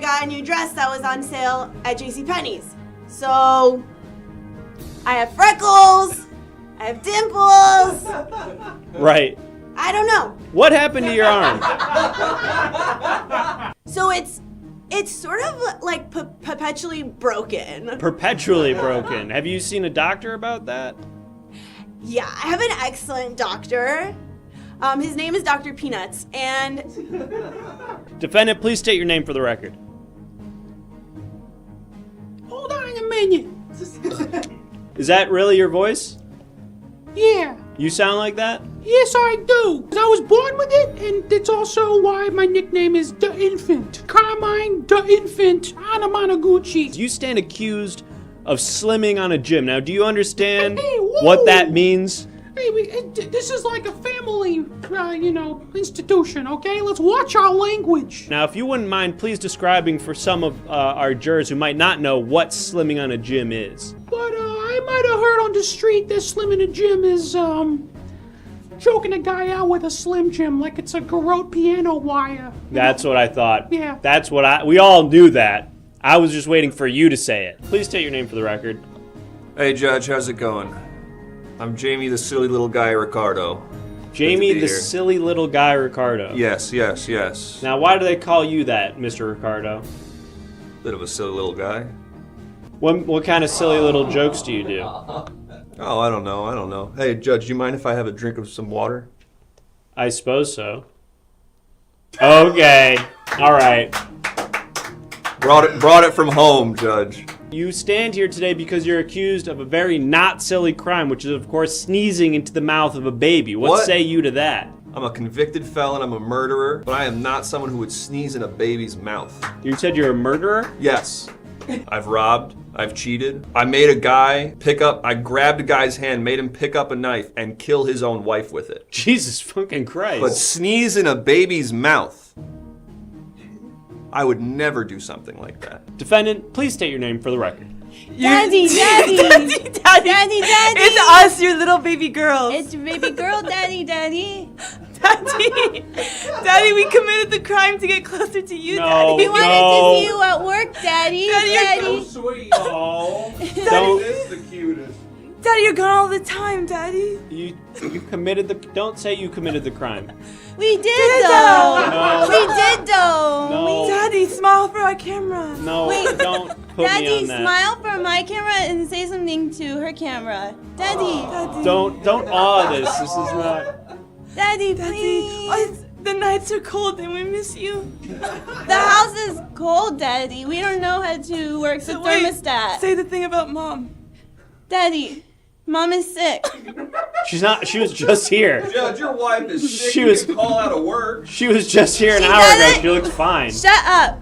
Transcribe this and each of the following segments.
got a new dress that was on sale at JCPenney's. So, I have freckles, I have dimples. Right. I don't know. What happened to your arm? So it's sort of like perpetually broken. Perpetually broken. Have you seen a doctor about that? Yeah, I have an excellent doctor. His name is Dr. Peanuts, and... Defendant, please state your name for the record. Hold on a minute. Is that really your voice? Yeah. You sound like that? Yes, I do. I was born with it, and it's also why my nickname is The Infant. Carmine The Infant Anamanaguchi. You stand accused of slimming on a gym. Now, do you understand Hey, whoa. what that means? Hey, this is like a family, institution, okay? Let's watch our language. Now, if you wouldn't mind, please describing for some of our jurors who might not know what slimming on a gym is. But I might have heard on the street that Slim in the gym is, choking a guy out with a Slim Jim like it's a garrote piano wire. That's what I thought. Yeah. That's what we all knew that. I was just waiting for you to say it. Please state your name for the record. Hey, Judge, how's it going? I'm Jamie the silly little guy Ricardo. Jamie Good to the be here. silly little guy Ricardo. Yes, yes, yes. Now, why do they call you that, Mr. Ricardo? Bit of a silly little guy. What kind of silly little jokes do you do? Oh, I don't know. Hey, Judge, do you mind if I have a drink of some water? I suppose so. Okay. All right. Brought it from home, Judge. You stand here today because you're accused of a very not silly crime, which is, of course, sneezing into the mouth of a baby. What say you to that? I'm a convicted felon, I'm a murderer, but I am not someone who would sneeze in a baby's mouth. You said you're a murderer? Yes. I've robbed, I've cheated. I grabbed a guy's hand, made him pick up a knife, and kill his own wife with it. Jesus fucking Christ. But sneeze in a baby's mouth, I would never do something like that. Defendant, please state your name for the record. Daddy, daddy, Daddy, daddy, daddy. It's us, your little baby girls. It's baby girl, daddy, daddy. Daddy, Daddy, we committed the crime to get closer to you, No. Daddy. We wanted to see you at work, daddy. Daddy, you're Daddy. Sweet. Oh, Don't this is the cutest. Daddy, you're gone all the time, Daddy. you committed the don't say you committed the crime. We did though. No. We did though. No. Daddy, smile for our camera. No, Wait. don't put me Daddy, on that. smile for my camera and say something to her camera. Daddy. Daddy. Don't awe this. This is not. Daddy, Daddy. please. The nights are cold and we miss you. The house is cold, Daddy. We don't know how to work the Wait, thermostat. say the thing about Mom. Daddy, Mom is sick. She's not. She was just here. Judge, your wife is sick. She You was- can call out of work. She was just here an She hour ago. doesn't- She looked fine. Shut up.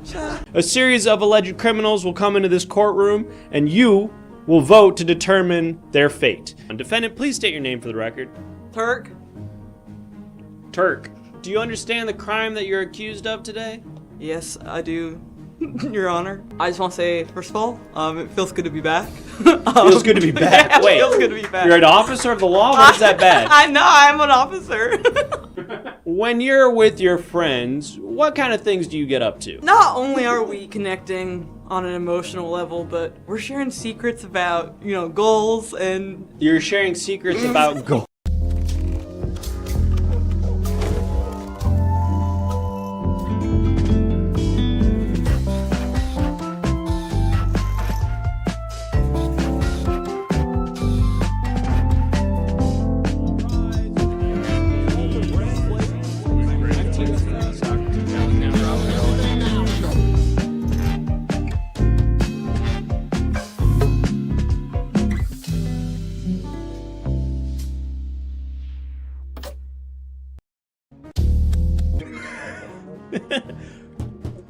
A series of alleged criminals will come into this courtroom, and you will vote to determine their fate. Defendant, please state your name for the record. Turk. Turk, do you understand the crime that you're accused of today? Yes, I do, Your Honor. I just want to say, first of all, it feels good to be back. Feels good to be back. Yeah, Wait, it feels good to be back. you're an officer of the law? What is that bad? I know, I'm an officer. When you're with your friends, what kind of things do you get up to? Not only are we connecting on an emotional level, but we're sharing secrets about, goals and... You're sharing secrets about gold.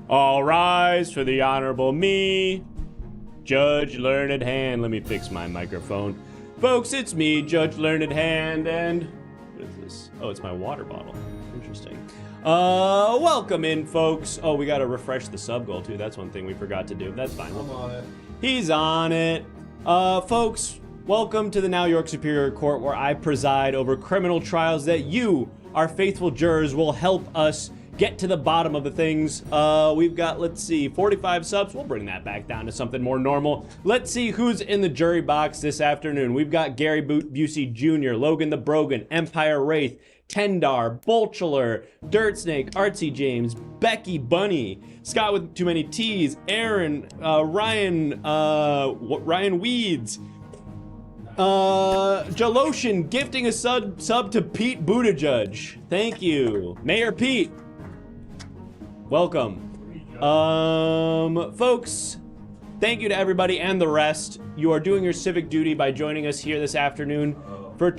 All rise for the Honorable me, Judge Learned Hand. Let me fix my microphone. Folks, it's me, Judge Learned Hand, and what is this? Oh, it's my water bottle. Interesting. Welcome in, folks. Oh, we gotta refresh the sub goal too. That's one thing we forgot to do. That's fine. I'm on it. He's on it. Folks, welcome to the Now York Superior Court, where I preside over criminal trials that you, our faithful jurors, will help us get to the bottom of the things. We've got, let's see, 45 subs. We'll bring that back down to something more normal. Let's see who's in the jury box this afternoon. We've got Gary Busey Jr., Logan the Brogan, Empire Wraith, Tendar, Bolchular, Dirt Snake, Artsy James, Becky Bunny, Scott with too many T's, Aaron, Ryan Weeds, Jaloshin gifting a sub to Pete Buttigieg. Thank you. Mayor Pete. Welcome. Folks, thank you to everybody and the rest. You are doing your civic duty by joining us here this afternoon for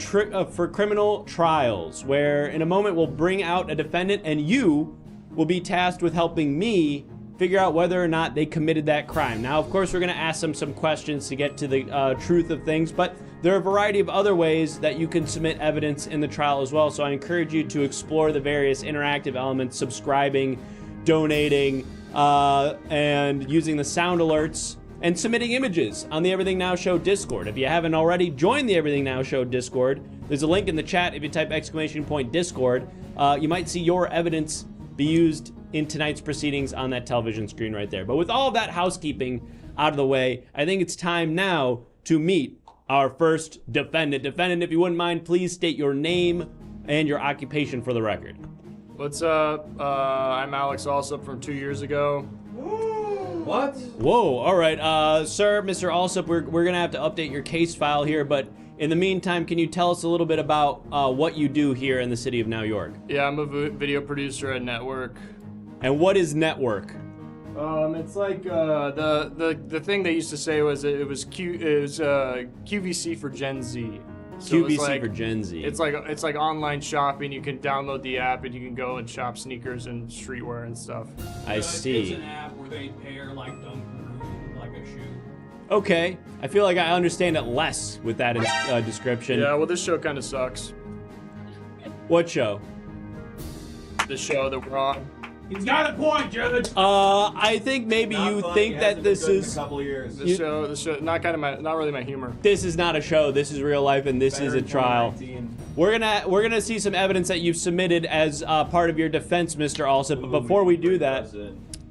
criminal trials, where in a moment we'll bring out a defendant and you will be tasked with helping me figure out whether or not they committed that crime. Now, of course, we're going to ask them some questions to get to the truth of things, but there are a variety of other ways that you can submit evidence in the trial as well. So I encourage you to explore the various interactive elements, subscribing, donating, and using the sound alerts, and submitting images on the Everything Now Show Discord. If you haven't already, join the Everything Now Show Discord. There's a link in the chat. If you type !Discord, you might see your evidence be used in tonight's proceedings on that television screen right there. But with all of that housekeeping out of the way, I think it's time now to meet our first defendant. Defendant, if you wouldn't mind, please state your name and your occupation for the record. What's up? I'm Alex Alsop from 2 years ago. What? Whoa, all right. Sir, Mr. Alsop, we're going to have to update your case file here, but in the meantime, can you tell us a little bit about what you do here in the city of New York? Yeah, I'm a video producer at Network. And what is Network? It's like the thing they used to say was it was QVC for Gen Z. So QVC it's like, for Gen Z. It's like online shopping. You can download the app and you can go and shop sneakers and streetwear and stuff. I see. It's an app where they pair like Dunkaroo, like a shoe. Okay, I feel like I understand it less with that description. Yeah, well, this show kind of sucks. What show? The show that we're on. He's got a point, Judge. I think maybe you think that this is The show, not really my humor. this is not a show. This is real life, and this is a trial. We're gonna see some evidence that you've submitted as part of your defense, Mr. Alsop. But before we do that,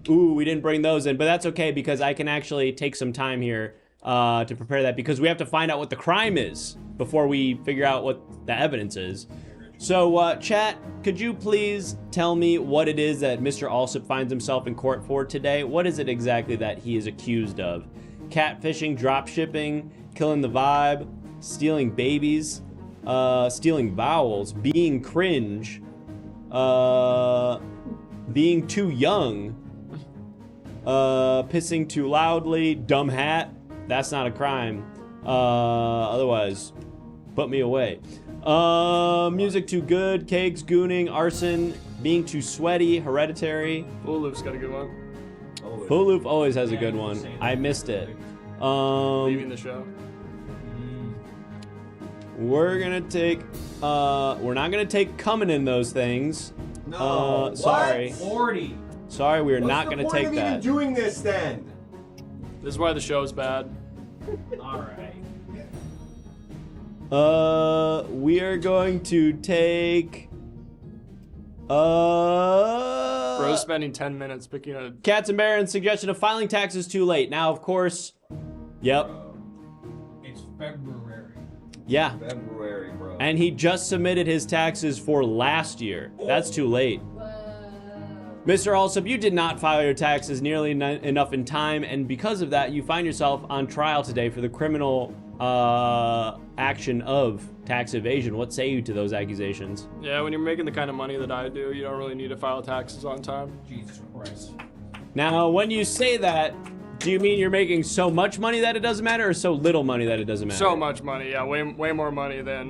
we didn't bring those in, but that's okay because I can actually take some time here to prepare that because we have to find out what the crime is before we figure out what the evidence is. So, chat, could you please tell me what it is that Mr. Alsop finds himself in court for today? What is it exactly that he is accused of? Catfishing, dropshipping, killing the vibe, stealing babies, stealing vowels, being cringe, being too young, pissing too loudly, dumb hat. That's not a crime. Otherwise, put me away. Music too good, cakes, gooning, arson, being too sweaty, hereditary. Hulu's got a good one. Hulu always has a good one. I missed it. Leaving the show. We're gonna take, we're not gonna take coming in those things. No. Sorry. 40. Sorry, we're not gonna take What's the point of that. even doing this then? This is why the show's bad. All right. We are going to take, Bro's spending 10 minutes picking a... Cats and Barron's suggestion of filing taxes too late. Now, of course, yep, It's February. yeah. February, bro. And he just submitted his taxes for last year. That's too late. Mr. Alsop, you did not file your taxes nearly enough in time, and because of that, you find yourself on trial today for the criminal action of tax evasion. What say you to those accusations? Yeah, when you're making the kind of money that I do, you don't really need to file taxes on time. Jesus Christ. Now, when you say that, do you mean you're making so much money that it doesn't matter, or so little money that it doesn't matter? So much money, yeah, way more money than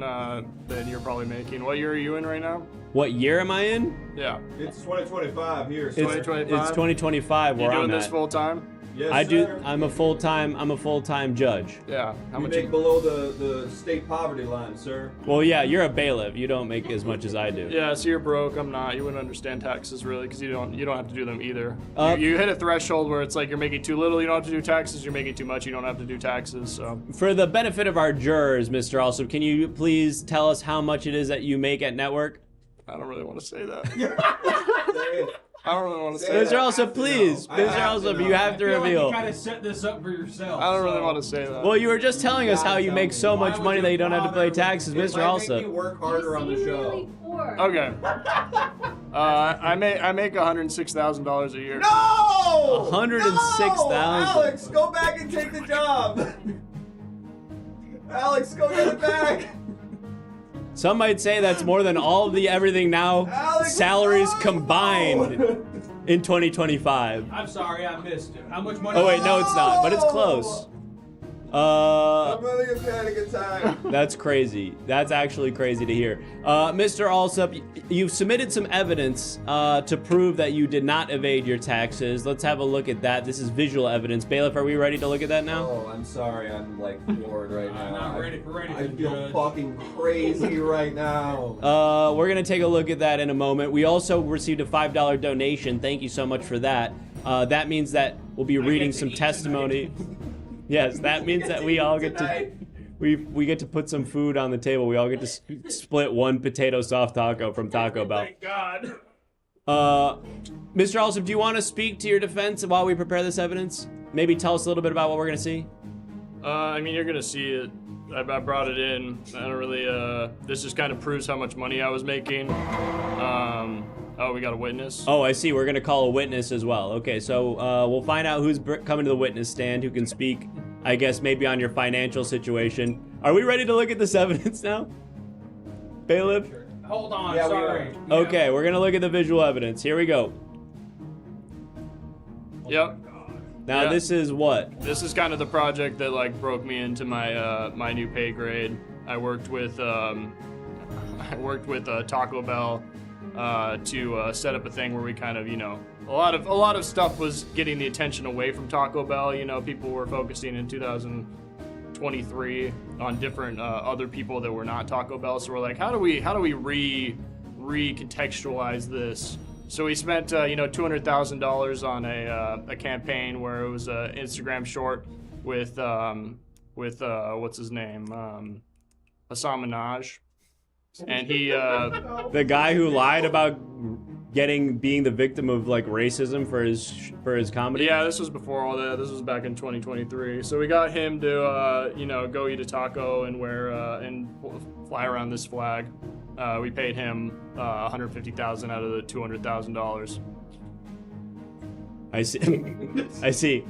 you're probably making. What year are you in right now? What year am I in? Yeah. It's 2025 here. It's, Sir. 2025? it's 2025 You where doing I'm this at. full time? Yes, I do. sir. I'm a full-time judge. Yeah. How You much? make below the state poverty line, sir. Well, yeah, you're a bailiff. You don't make as much as I do. Yeah, so you're broke. I'm not. You wouldn't understand taxes really, because you don't have to do them either. Uh, You hit a threshold where it's like you're making too little, you don't have to do taxes. You're making too much, you don't have to do taxes. So For the benefit of our jurors, Mr. Alsop, can you please tell us how much it is that you make at Network? I don't really want to say that. Say it. I don't really want to say Mr. that. Alsop, please. I Mr. have to Alsop, know. you have to I feel like reveal. you kind of set this up for yourself. I don't really so- want to say that. Well, you were just telling us how you make so much money that you don't have to pay taxes, It Mr. might make me Alsop. work harder on the show. Okay. I make $106,000 a year. No! 106,000. No! Alex, go back and take the job. Alex, go get it back. Some might say that's more than all of the Everything Now Alex, salaries no! combined in 2025. I'm sorry, I missed it. How much money? Oh wait, no, it's not, but it's close. I'm having a panic attack. That's crazy. That's actually crazy to hear. Mr. Alsop, you've submitted some evidence to prove that you did not evade your taxes. Let's have a look at that. This is visual evidence. Bailiff, are we ready to look at that now? Oh, I'm sorry. I'm like bored right now. I'm not ready for I anything, feel Judge. fucking crazy right now. We're gonna take a look at that in a moment. We also received a $5 donation. Thank you so much for that. That means that we'll be reading some testimony. Yes, that means that we all get to we get to put some food on the table. We all get to split one potato soft taco from Taco Bell. Thank God. Mr. Alsop, do you want to speak to your defense while we prepare this evidence? Maybe tell us a little bit about what we're gonna see. I mean, you're gonna see it. I brought it in. I don't really. This just kind of proves how much money I was making. Oh, we got a witness. Oh, I see. We're gonna call a witness as well. Okay, so we'll find out who's coming to the witness stand, who can speak. I guess maybe on your financial situation. Are we ready to look at this evidence now, Bailiff? Hold on, Yeah, we sorry. are. Okay, we're gonna look at the visual evidence. Here we go. Yep. Now Yeah. this is what? This is kind of the project that like broke me into my my new pay grade. I worked with Taco Bell to set up a thing where we kind of, you know, a lot of stuff was getting the attention away from Taco Bell. You know, people were focusing in 2023 on different other people that were not Taco Bell. So we're like, how do we recontextualize this? So we spent $200,000 on a campaign where it was an Instagram short with what's his name, Hassan Minaj, and he The guy who lied about being the victim of like racism for his comedy. yeah, this was before all that. This was back in 2023. So we got him to go eat a taco and wear and fly around this flag. We paid him $150,000 out of the $200,000. I see. I see.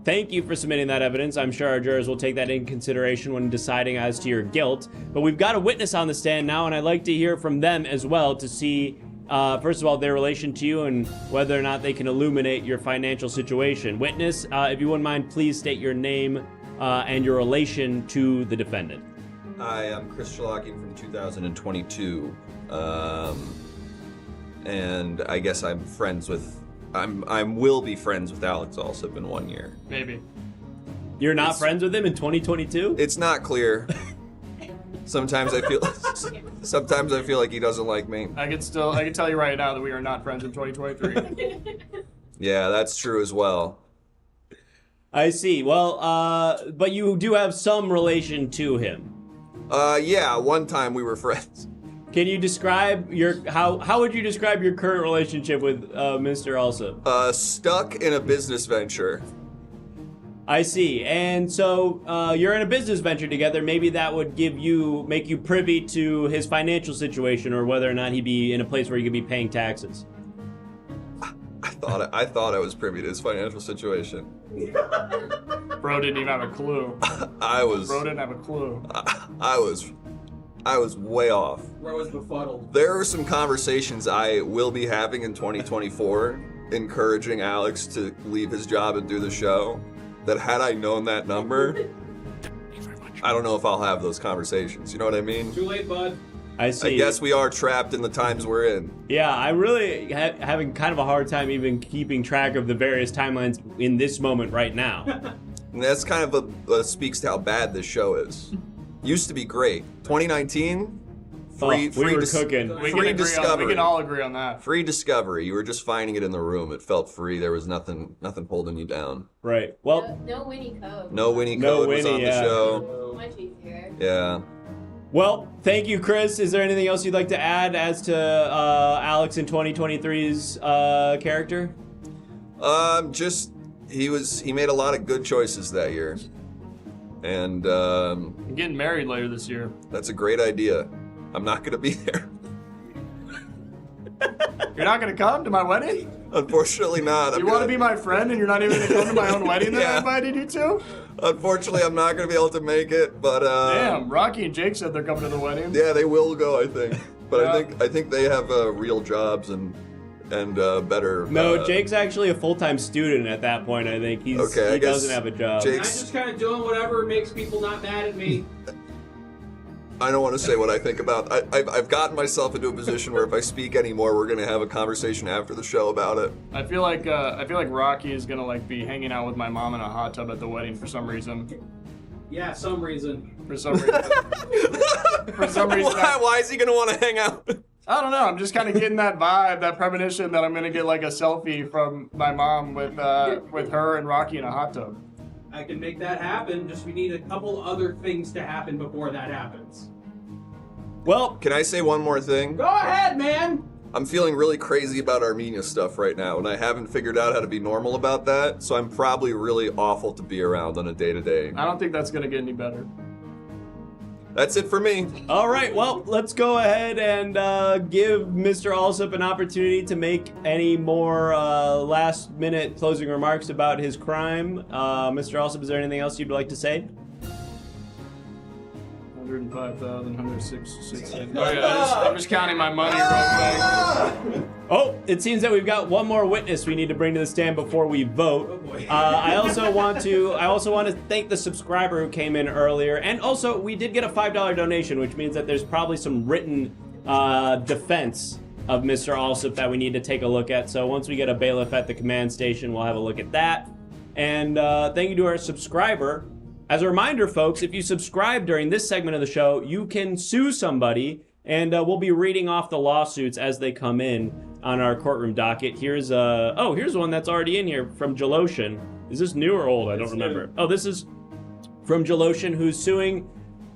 Thank you for submitting that evidence. I'm sure our jurors will take that in consideration when deciding as to your guilt. But we've got a witness on the stand now, and I'd like to hear from them as well to see, first of all, their relation to you and whether or not they can illuminate your financial situation. Witness, if you wouldn't mind, please state your name and your relation to the defendant. Hi, I'm Chris Schlocking from 2022, and I guess I'm friends with. I will be friends with Alex Alsop in 1 year. Maybe. You're not friends with him in 2022? It's not clear. Sometimes I feel like he doesn't like me. I can tell you right now that we are not friends in 2023. Yeah, that's true as well. I see. Well, but you do have some relation to him. Yeah, one time we were friends. Can you describe how would you describe your current relationship with Mr. Alsop? Stuck in a business venture. I see. And so you're in a business venture together. Maybe that would make you privy to his financial situation, or whether or not he'd be in a place where he could be paying taxes. I thought I was privy to his financial situation. Bro didn't even have a clue. Bro didn't have a clue. I was way off. Bro was befuddled. There are some conversations I will be having in 2024 encouraging Alex to leave his job and do the show, that had I known that number, I don't know if I'll have those conversations. You know what I mean? Too late, bud. I see. I guess we are trapped in the times we're in. Yeah, I really having kind of a hard time even keeping track of the various timelines in this moment right now. And that's kind of speaks to how bad this show is. Used to be great. 2019, We were cooking. We Free can discovery. We can all agree on that. Free discovery. You were just finding it in the room. It felt free. There was nothing holding you down. Right. Well, No Winnie Code. No Winnie No Code was Winnie, on the yeah. show. Much easier. Yeah. Well, thank you, Chris. Is there anything else you'd like to add as to Alex in 2023's character? Just he made a lot of good choices that year, and I'm getting married later this year. that's a great idea. I'm not gonna be there. You're not gonna come to my wedding? Unfortunately, not. You want to be my friend and you're not even gonna come to my own wedding that I Yeah. invited you to? Unfortunately, I'm not gonna be able to make it. But Damn, Rocky and Jake said they're coming to the wedding. yeah, they will go. I think. But Yeah. I think they have real jobs and better. No, Jake's actually a full-time student at that point. I think he guess doesn't have a job. Jake- I'm just kind of doing whatever makes people not mad at me. I don't want to say what I think about. I've gotten myself into a position where if I speak anymore, we're gonna have a conversation after the show about it. I feel like Rocky is gonna like be hanging out with my mom in a hot tub at the wedding for some reason. Yeah, some reason. For some reason. For some reason. Why is he gonna want to hang out? I don't know. I'm just kind of getting that vibe, that premonition that I'm gonna get like a selfie from my mom with her and Rocky in a hot tub. I can make that happen, just we need a couple other things to happen before that happens. Well, Can I say one more thing? Go ahead, man! I'm feeling really crazy about Armenia stuff right now, and I haven't figured out how to be normal about that, so I'm probably really awful to be around on a day-to-day. I don't think that's gonna get any better. That's it for me. all right. Well, let's go ahead and give Mr. Alsop an opportunity to make any more last-minute closing remarks about his crime. Mr. Alsop, is there anything else you'd like to say? 105,106. Oh yeah, I'm just counting my money real quick. Oh, it seems that we've got one more witness we need to bring to the stand before we vote. I also want to thank the subscriber who came in earlier, and also we did get a $5 donation, which means that there's probably some written defense of Mr. Alsop that we need to take a look at. So once we get a bailiff at the command station, we'll have a look at that. And thank you to our subscriber. As a reminder, folks, if you subscribe during this segment of the show, you can sue somebody, and we'll be reading off the lawsuits as they come in on our courtroom docket. Here's one that's already in here from Jaloshin. Is this new or old? I don't remember. Oh, this is from Jaloshin, who's suing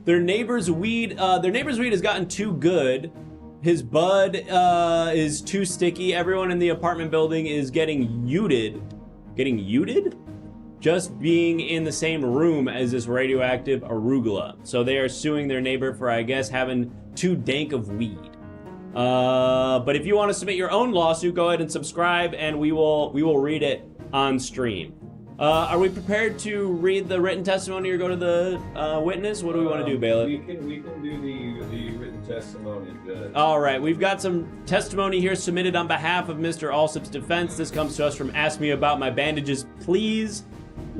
their neighbor's weed. Their neighbor's weed has gotten too good. His bud is too sticky. Everyone in the apartment building is getting yooted. Getting yooted? Just being in the same room as this radioactive arugula. So they are suing their neighbor for, I guess, having too dank of weed. But if you want to submit your own lawsuit, go ahead and subscribe, and we will read it on stream. Are we prepared to read the written testimony or go to the witness? What do we want to do, bailiff? We can do the written testimony. Good. All right, we've got some testimony here submitted on behalf of Mr. Alsop's defense. This comes to us from Ask Me About My Bandages, Please.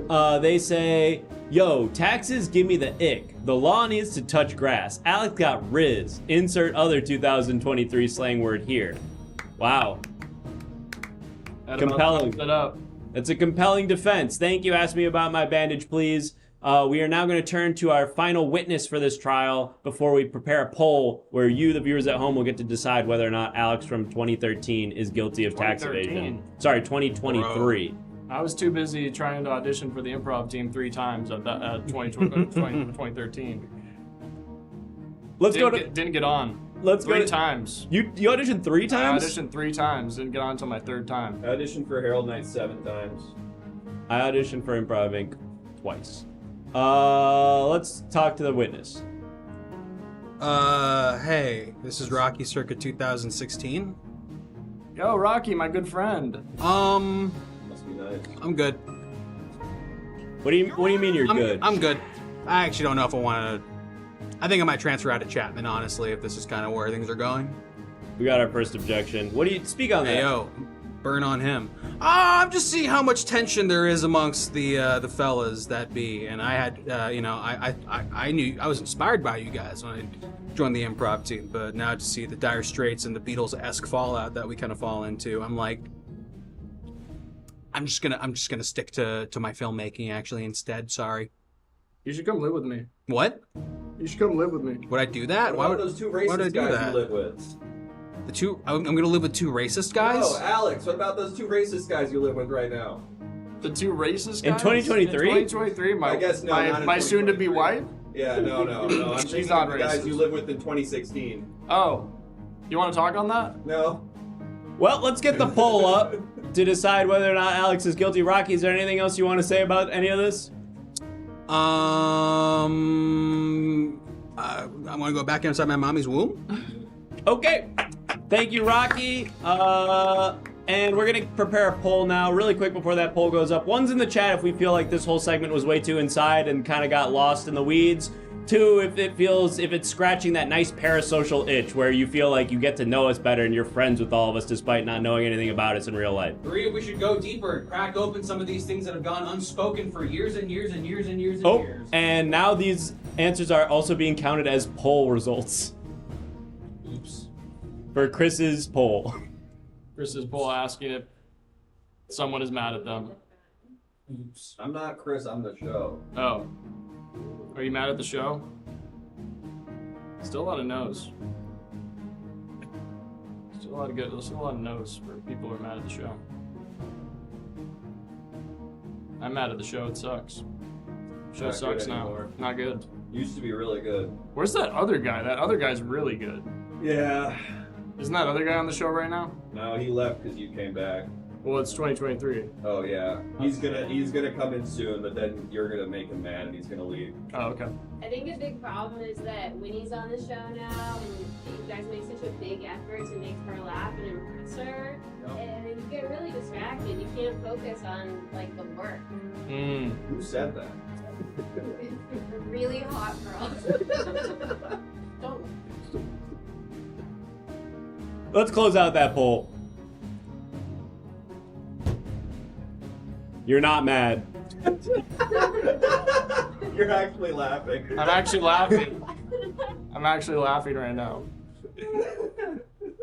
They say, yo, taxes give me the ick. The law needs to touch grass. Alex got riz. Insert other 2023 slang word here. Wow. That Compelling. about sums it up. That's a compelling defense. Thank you. Ask Me About My Bandage, Please. We are now going to turn to our final witness for this trial before we prepare a poll where you, the viewers at home, will get to decide whether or not Alex from 2013 is guilty of tax 2013. evasion. Sorry, 2023. I was too busy trying to audition for the improv team 3 times at 2013. Didn't get on. Let's go 3 to- times. You auditioned 3 times? I auditioned 3 times, didn't get on until my 3rd time. I auditioned for Herald Night 7 times. I auditioned for Improv Inc. twice. Let's talk to the witness. Hey, this is Rocky circa 2016. Yo, Rocky, my good friend. Must be nice. I'm good. What do you mean you're good? I'm good. I actually don't know if I want to. I think I might transfer out of Chapman, honestly, if this is kind of where things are going. We got our first objection. What do you speak on that? Hey, yo, burn on him. I'm just seeing how much tension there is amongst the fellas that be, and I had, I knew I was inspired by you guys when I joined the improv team, but now to see the Dire Straits and the Beatles-esque fallout that we kind of fall into, I'm like, I'm just gonna stick to my filmmaking actually instead. Sorry. You should come live with me. What? You should come live with me. Would I do that? What about those 2 why would I racist do guys that? you live with? The 2? I'm gonna live with 2 racist guys. No, Alex. What about those 2 racist guys you live with right now? The 2 racist guys? In 2023? In 2023, I guess no, not in my soon-to-be 2023. wife? Yeah, no. I'm She's thinking not of the guys racist. you lived with in 2016. Oh, you want to talk on that? No. Well, let's get the poll up to decide whether or not Alex is guilty. Rocky, is there anything else you want to say about any of this? I want to go back inside my mommy's womb. Okay. Thank you, Rocky. And we're going to prepare a poll now, really quick before that poll goes up. One's in the chat if we feel like this whole segment was way too inside and kind of got lost in the weeds. Two, if it's scratching that nice parasocial itch where you feel like you get to know us better and you're friends with all of us despite not knowing anything about us in real life. 3, we should go deeper and crack open some of these things that have gone unspoken for years and years and years and years and Oh, years. and now these answers are also being counted as poll results Oops. for Chris's poll. Chris's poll asking if someone is mad at them. Oops. I'm not Chris, I'm the show. Oh. Are you mad at the show? Still a lot of no's. Still a lot of no's for people who are mad at the show. I'm mad at the show, it sucks. Show Not sucks good now. anymore. Not good. Used to be really good. Where's that other guy? That other guy's really good. Yeah. Isn't that other guy on the show right now? No, he left because you came back. Well, it's 2023. Oh yeah. He's gonna come in soon, but then you're gonna make him mad and he's gonna leave. Oh, okay. I think a big problem is that Winnie's on the show now, and you guys make such a big effort to make her laugh and impress her, and you get really distracted. You can't focus on like the work. Who said that? A really hot girl. Don't. Let's close out that poll. You're not mad. You're actually laughing. I'm actually laughing. I'm actually laughing right now.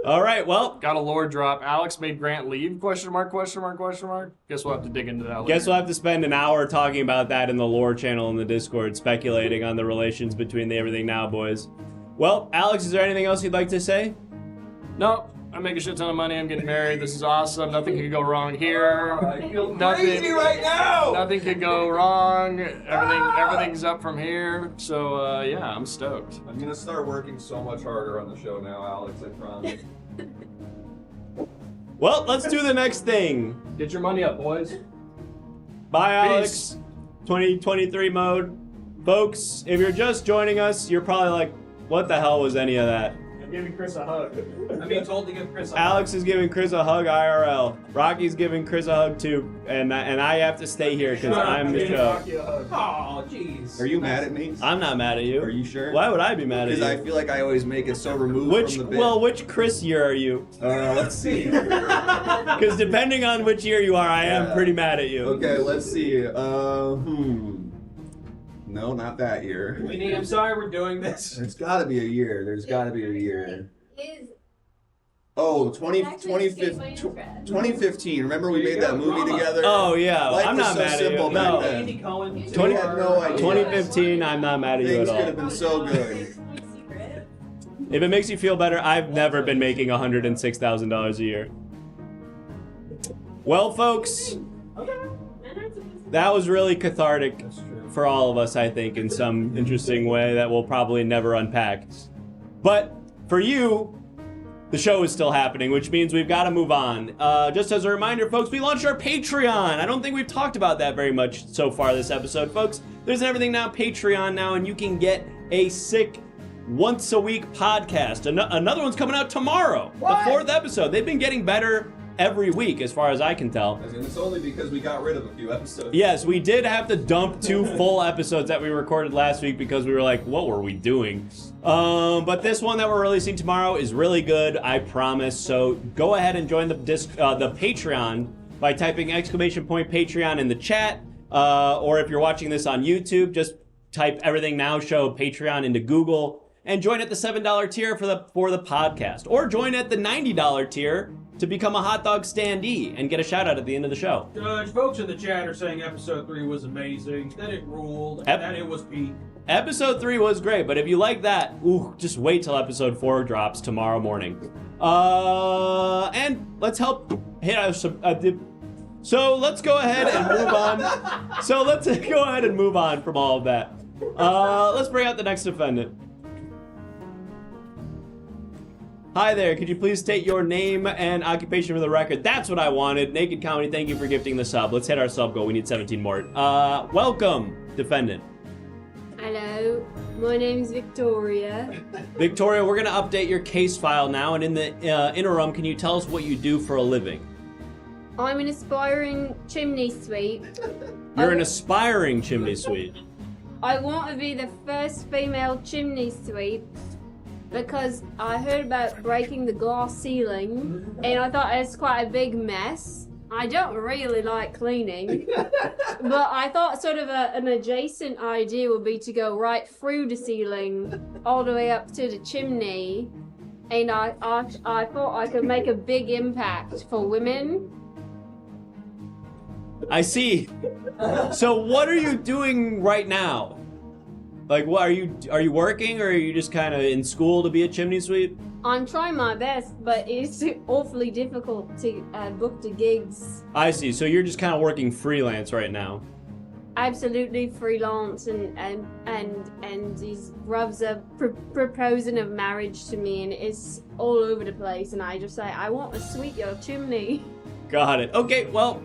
All right, well. Got a lore drop. Alex made Grant leave? Question mark, question mark, question mark. Guess we'll have to dig into that later. Guess we'll have to spend an hour talking about that in the lore channel in the Discord, speculating on the relations between the Everything Now boys. Well, Alex, is there anything else you'd like to say? No. I make a shit ton of money. I'm getting married. This is awesome. Nothing could go wrong here. I feel crazy right now. Nothing could go wrong. Everything's up from here. So yeah, I'm stoked. I'm gonna start working so much harder on the show now, Alex. I promise. Well, let's do the next thing. Get your money up, boys. Bye, Alex. Peace. 2023 mode. Folks, if you're just joining us, you're probably like, what the hell was any of that? I'm giving Chris a hug. I'm being told to give Chris a Alex is giving Chris a hug IRL. Rocky's giving Chris a hug too, and I have to stay here because I'm the show. Oh, jeez. Are you mad at me? I'm not mad at you. Are you sure? Why would I be mad at Because you? I feel like I always make it so removed from the bit. Which Chris year are you? Let's see. Because depending on which year you are, I am pretty mad at you. Okay, let's see. No, not that year. Winnie, I'm sorry we're doing this. There's gotta be a year. There's gotta be a year. Is Oh, 2015. Remember we made that movie together? Oh yeah, Life I'm was not so mad at simple you. back No. then. Andy Cohen. We had no idea. 2015, I'm not mad at you Things at could have all. been so good. If it makes you feel better, I've never been making $106,000 a year. Well, folks, that was really cathartic for all of us, I think, in some interesting way that we'll probably never unpack. But for you, the show is still happening, which means we've got to move on. Just as a reminder, folks, we launched our Patreon. I don't think we've talked about that very much so far this episode, folks. There's an Everything Now Patreon now, and you can get a sick once-a-week podcast. Another one's coming out tomorrow, the 4th episode. They've been getting better every week, as far as I can tell. And it's only because we got rid of a few episodes. Yes, we did have to dump 2 full episodes that we recorded last week because we were like, what were we doing? But this one that we're releasing tomorrow is really good, I promise. So go ahead and join the Patreon by typing !Patreon in the chat. Or if you're watching this on YouTube, just type Everything Now Show Patreon into Google and join at the $7 tier for the podcast. Or join at the $90 tier to become a hot dog standee and get a shout out at the end of the show. Judge, folks in the chat are saying episode 3 was amazing, that it ruled, that it was peak. Episode 3 was great, but if you like that, just wait till episode 4 drops tomorrow morning. And let's help hit us. So let's go ahead and move on. So let's go ahead and move on from all of that. Let's bring out the next defendant. Hi there, could you please state your name and occupation for the record? That's what I wanted. Naked Comedy, thank you for gifting the sub. Let's hit our sub goal. We need 17 more. Welcome, defendant. Hello, my name is Victoria. Victoria, we're going to update your case file now, and in the interim, can you tell us what you do for a living? I'm an aspiring chimney sweep. You're an aspiring chimney sweep. I want to be the first female chimney sweep because I heard about breaking the glass ceiling and I thought it's quite a big mess. I don't really like cleaning, but I thought sort of an adjacent idea would be to go right through the ceiling all the way up to the chimney, and I thought I could make a big impact for women. I see. So what are you doing right now? Like, what are you working, or are you just kind of in school to be a chimney sweep? I'm trying my best, but it's awfully difficult to book the gigs. I see. So you're just kind of working freelance right now. Absolutely freelance, and these rubs are proposing of marriage to me, and it's all over the place. And I just say, I want to sweep your chimney. Got it. Okay, well,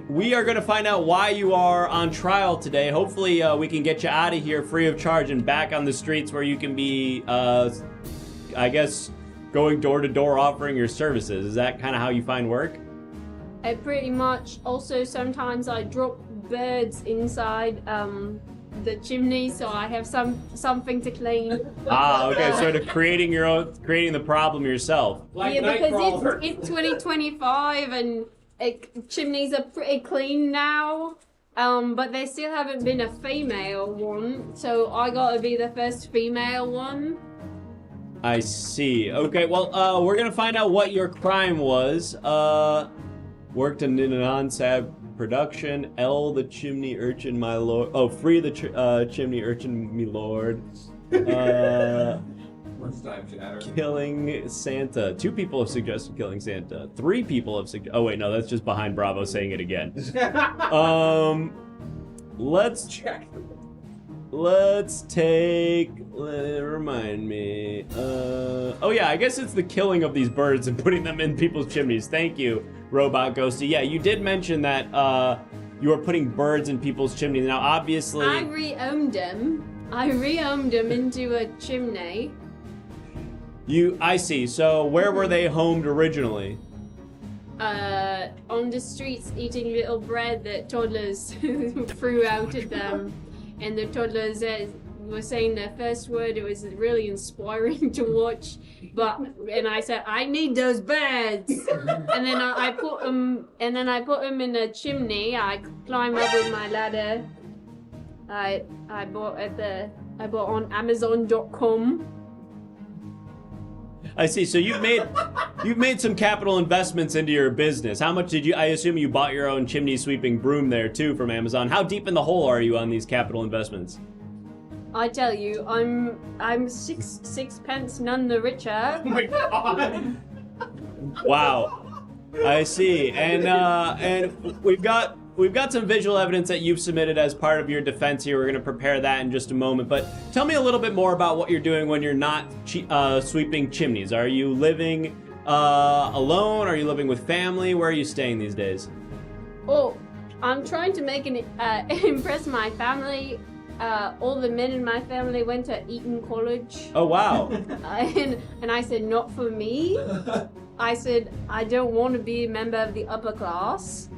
we are going to find out why you are on trial today. Hopefully, we can get you out of here free of charge and back on the streets where you can be, I guess, going door to door offering your services. Is that kind of how you find work? Pretty much. Also, sometimes I drop birds inside the chimney, so I have something to clean. Ah, okay, sort of creating the problem yourself. Like yeah, because Nightcrawler. it's 2025 and chimneys are pretty clean now. But there still haven't been a female one, so I gotta be the first female one. I see. Okay, well, we're gonna find out what your crime was. Worked in an on-sab production. L the chimney urchin, my lord. Oh, free the chimney urchin, me lord. First time chatter. Killing Santa. 2 people have suggested killing Santa. 3 people have suggested. Oh wait, no, that's just behind Bravo saying it again. Let's check. Let's take. Remind me. Oh yeah, I guess it's the killing of these birds and putting them in people's chimneys. Thank you, Robot Ghosty. Yeah, you did mention that you were putting birds in people's chimneys. Now, obviously, I rehomed them into a chimney. I see. So where were they homed originally? On the streets, eating little bread that toddlers threw out at them. And the toddlers were saying their first word. It was really inspiring to watch. And I said, I need those birds. And then I put them. And then I put them in a chimney. I climbed up with my ladder. I bought on Amazon.com. I see. So you've made some capital investments into your business. How much did you? I assume you bought your own chimney sweeping broom there too from Amazon. How deep in the hole are you on these capital investments? I tell you, I'm sixpence none the richer. Oh my god! Wow. I see. And we've got some visual evidence that you've submitted as part of your defense here. We're going to prepare that in just a moment. But tell me a little bit more about what you're doing when you're not sweeping chimneys. Are you living alone? Are you living with family? Where are you staying these days? Oh, I'm trying to impress my family. All the men in my family went to Eton College. Oh, wow. And I said, not for me. I said, I don't want to be a member of the upper class.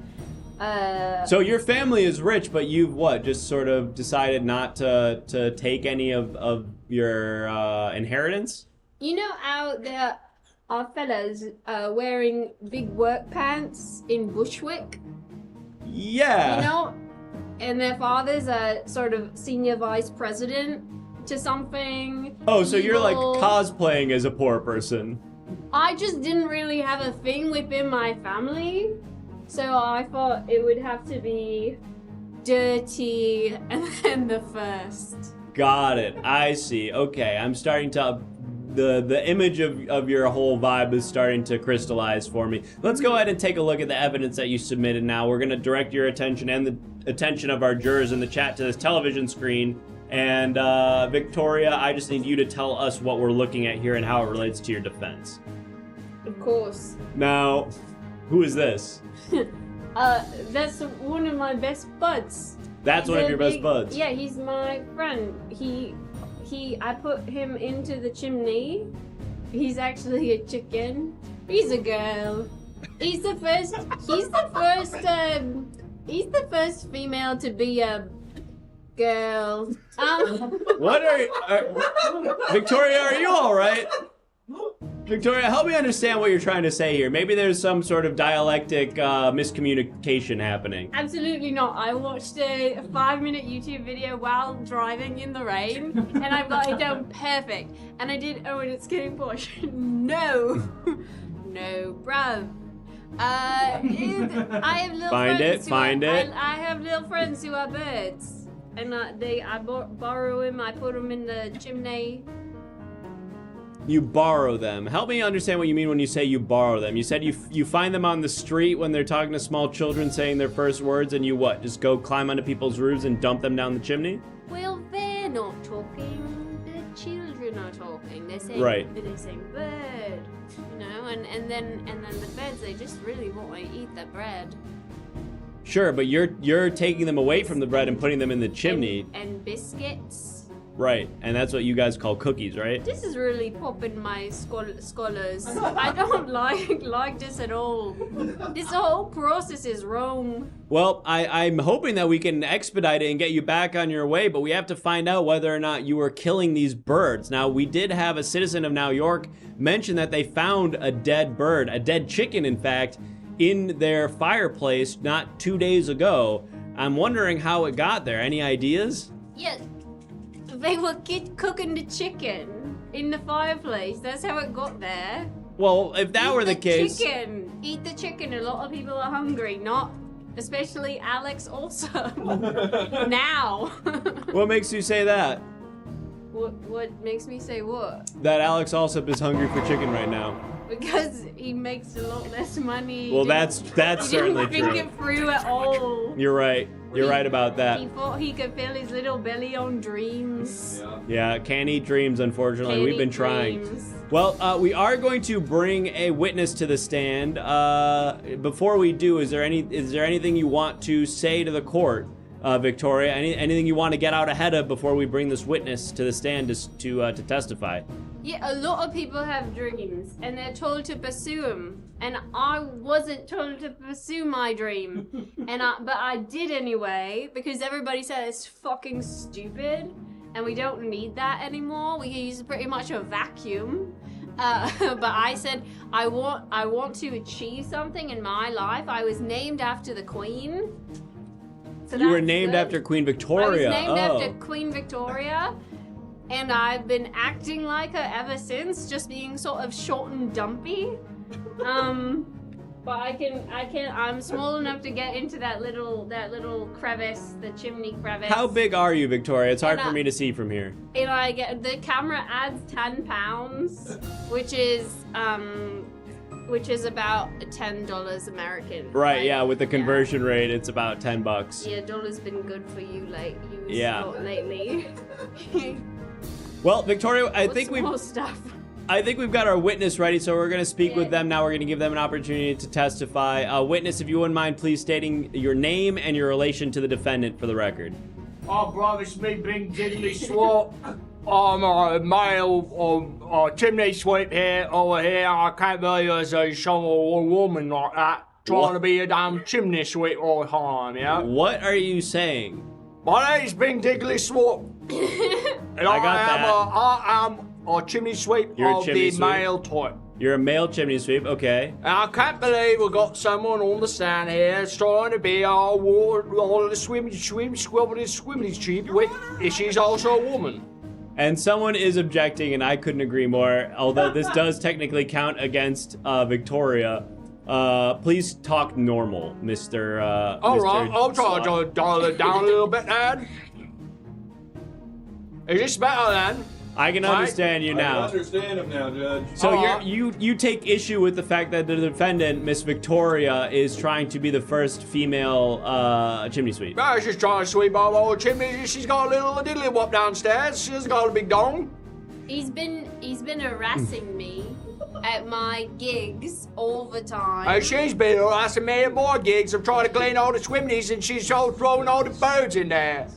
So your family is rich, but you've just sort of decided not to take any of your inheritance? You know how there are fellas wearing big work pants in Bushwick? Yeah. You know, and their father's a sort of senior vice president to something. Oh, so you're like evil. cosplaying as a poor person. I just didn't really have a thing within my family. So I thought it would have to be dirty and then the first. Got it. I see. Okay, I'm starting to the image of your whole vibe is starting to crystallize for me. Let's go ahead and take a look at the evidence that you submitted now. We're going to direct your attention and the attention of our jurors in the chat to this television screen. And Victoria, I just need you to tell us what we're looking at here and how it relates to your defense. Of course. Now, who is this? That's one of my best buds. That's one of your best buds? Yeah, he's my friend. I put him into the chimney. He's actually a chicken. He's a girl. He's the first female to be a girl. What Victoria, are you all right? Victoria, help me understand what you're trying to say here. Maybe there's some sort of dialectic miscommunication happening. Absolutely not. I watched a 5-minute YouTube video while driving in the rain, and I've got it down perfect. And I did Owen at Skating Posh. No, bruv. I have little friends. Find it. I have little friends who are birds, and I borrow them. I put them in the chimney. You borrow them. Help me understand what you mean when you say you borrow them. You said you find them on the street when they're talking to small children saying their first words, and you what? Just go climb onto people's roofs and dump them down the chimney? Well, they're not talking. The children are talking. They're saying They're saying bird, you know, and then the birds, they just really want to eat the bread. Sure, but you're taking them away from the bread and putting them in the chimney. And biscuits. Right, and that's what you guys call cookies, right? This is really popping my scholars. I don't like this at all. This whole process is wrong. Well, I'm hoping that we can expedite it and get you back on your way, but we have to find out whether or not you were killing these birds. Now, we did have a citizen of New York mention that they found a dead bird, a dead chicken, in fact, in their fireplace not 2 days ago. I'm wondering how it got there. Any ideas? Yeah. They were cooking the chicken in the fireplace. That's how it got there. Well, if that were the case... Eat the chicken. A lot of people are hungry. Not especially Alex also. Now. What makes you say that? What makes me say what? That Alex Alsop is hungry for chicken right now. Because he makes a lot less money. Well, that's certainly true. He didn't think it through at all. You're right. You're right about that. He thought he could fill his little belly on dreams. Yeah, can't eat dreams, unfortunately. We've been trying. Well, we are going to bring a witness to the stand. Before we do, is there anything you want to say to the court, Victoria? Anything you want to get out ahead of before we bring this witness to the stand to testify? Yeah, a lot of people have dreams, and they're told to pursue them. And I wasn't told to pursue my dream, but I did anyway, because everybody said it's fucking stupid, and we don't need that anymore. We can use pretty much a vacuum. But I said I want to achieve something in my life. I was named after the Queen. So you were named after Queen Victoria. I was named after Queen Victoria. And I've been acting like her ever since, just being sort of short and dumpy. But I'm small enough to get into that little crevice, the chimney crevice. How big are you, Victoria? It's hard for me to see from here. And the camera adds 10 pounds, which is about $10 American. Right, yeah, with the conversion rate, it's about $10. Yeah, dollar's been good for you lately. Well, Victoria, I think we've got our witness ready, so we're going to speak with them now. We're going to give them an opportunity to testify. Witness, if you wouldn't mind, please stating your name and your relation to the defendant for the record. Oh, brother, it's me, Big Diddly Swap. I'm a male chimney sweep here, over here. I can't believe there's some old woman like that trying to be a damn chimney sweep all the time, yeah? What are you saying? My name's Big Diddly Swap. And I am a chimney sweep of the male type. You're a male chimney sweep, okay. And I can't believe we've got someone on the stand here trying to be all the swimming cheap with. She's also a woman. And someone is objecting, and I couldn't agree more, although this does technically count against Victoria. Please talk normal, Mr. Alright, I'll try to dial it down a little bit, Dad. Is this better then? I can understand you I now. can understand him now, Judge. So you take issue with the fact that the defendant, Miss Victoria, is trying to be the first female chimney sweep. No, she's trying to sweep all over the chimney. She's got a little diddly wop downstairs. She's got a big dong. He's been harassing me at my gigs all the time. And she's been harassing me at more gigs. I'm trying to clean all the chimneys and she's throwing all the birds in there.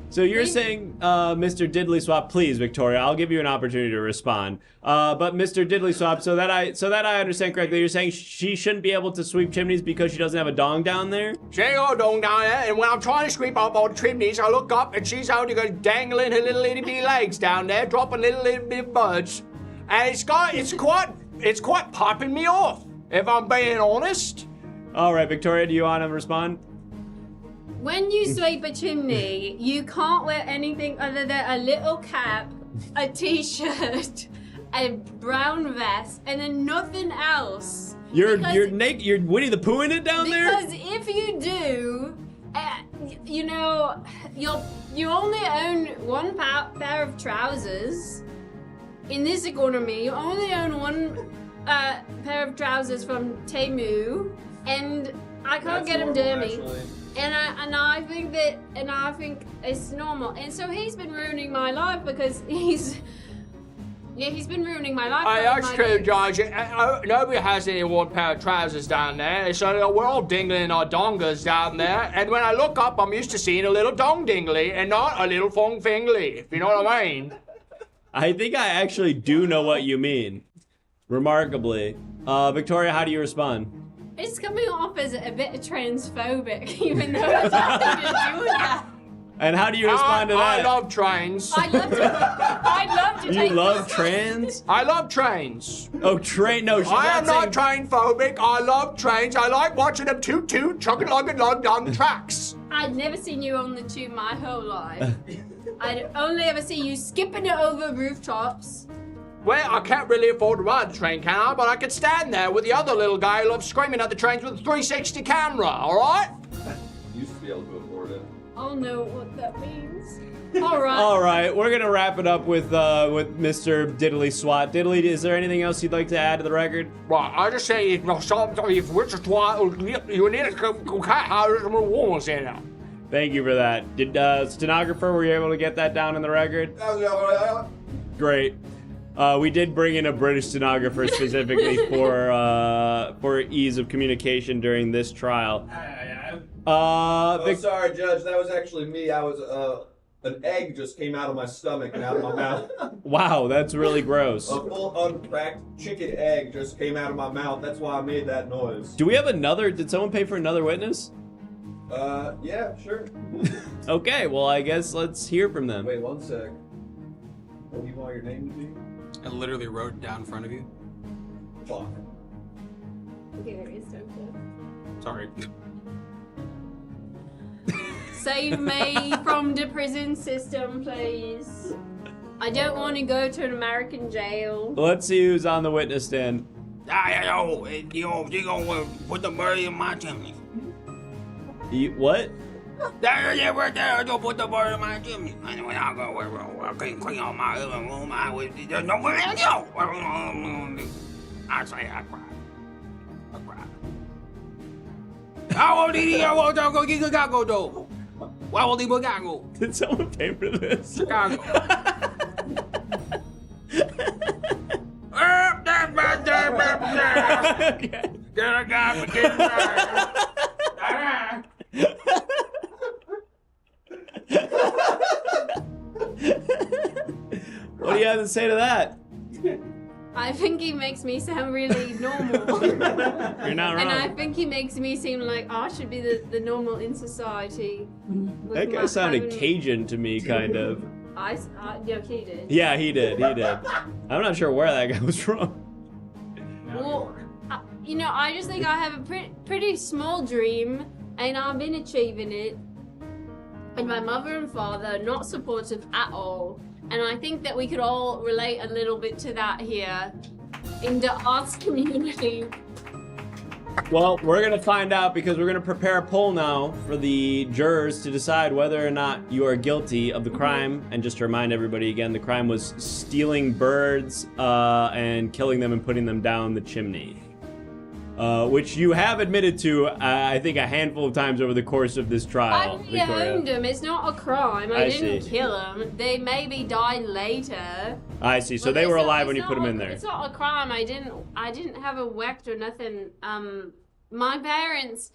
So you're saying, Mr. Diddly Swap, please, Victoria, I'll give you an opportunity to respond. But Mr. Diddly Swap, so that I understand correctly, you're saying she shouldn't be able to sweep chimneys because she doesn't have a dong down there? She ain't got a dong down there, and when I'm trying to sweep up all the chimneys, I look up and she's only got dangling her little itty bitty legs down there, dropping little bit of buds, and it's quite popping me off, if I'm being honest. All right, Victoria, do you want to respond? When you sweep a chimney, you can't wear anything other than a little cap, a t-shirt, a brown vest, and then nothing else. You're naked. You're Winnie the Pooh in it down there. Because if you do, you know, you only own one pair of trousers. In this economy, you only own one pair of trousers from Temu, and I can't get them dirty. Actually. And I think it's normal. And so he's been ruining my life because he's been ruining my life. That's true, Judge. Nobody has any one pair of trousers down there, so we're all dingling our dongas down there. And when I look up, I'm used to seeing a little dong dingly and not a little fong fingly, if you know what I mean. I think I actually do know what you mean. Remarkably. Victoria, how do you respond? It's coming off as a bit transphobic, even though it's nothing to do with that. And how do you respond to that? I love trains. I'd love to You take love trans? I love trains. Oh, train? No, she's I not am saying... not train phobic. I love trains. I like watching them toot toot, chugging lug down the tracks. I'd never seen you on the tube my whole life. I'd only ever see you skipping it over rooftops. Well, I can't really afford to ride the train, can I? But I could stand there with the other little guy who loves screaming at the trains with a 360 camera, alright? Used to be able to afford it. I'll know what that means. Alright. Alright, we're gonna wrap it up with Mr. Diddly Swat. Diddly, is there anything else you'd like to add to the record? Right, I just say, if we're just you need to hire some women in there. Thank you for that. Did stenographer, were you able to get that down in the record? Great. We did bring in a British stenographer specifically for ease of communication during this trial. Sorry, Judge. That was actually me. I was an egg just came out of my stomach and out of my mouth. Wow, that's really gross. A full uncracked chicken egg just came out of my mouth. That's why I made that noise. Do we have another? Did someone pay for another witness? Yeah, sure. Okay, well, I guess let's hear from them. Wait 1 sec. What do you want your name to be? I literally wrote it down in front of you. Fuck. Okay, there is time. Sorry. Save me from the prison system, please. I don't want to go to an American jail. Let's see who's on the witness stand. You gonna put the bird in my chimney. What? Yeah, right there. Don't put the bird in my chimney. And when I go, I can't clean out my living room. There's nowhere to go. I say I cry. Did someone pay for this? Chicago. What do you have to say to that? I think he makes me sound really normal. You're not wrong. And I think he makes me seem like I should be the normal in society. That guy sounded Cajun to me, kind of. Yeah, he did. Yeah, he did. I'm not sure where that guy was from. Well, you know, I just think I have a pretty small dream, and I've been achieving it. And my mother and father are not supportive at all. And I think that we could all relate a little bit to that here in the arts community. Well, we're going to find out because we're going to prepare a poll now for the jurors to decide whether or not you are guilty of the crime. And just to remind everybody again, the crime was stealing birds and killing them and putting them down the chimney. Which you have admitted to, I think, a handful of times over the course of this trial. I owned them. It's not a crime. I didn't kill them. They maybe died later. I see. So they were alive when you put them in there. It's not a crime. I didn't have a wect or nothing. My parents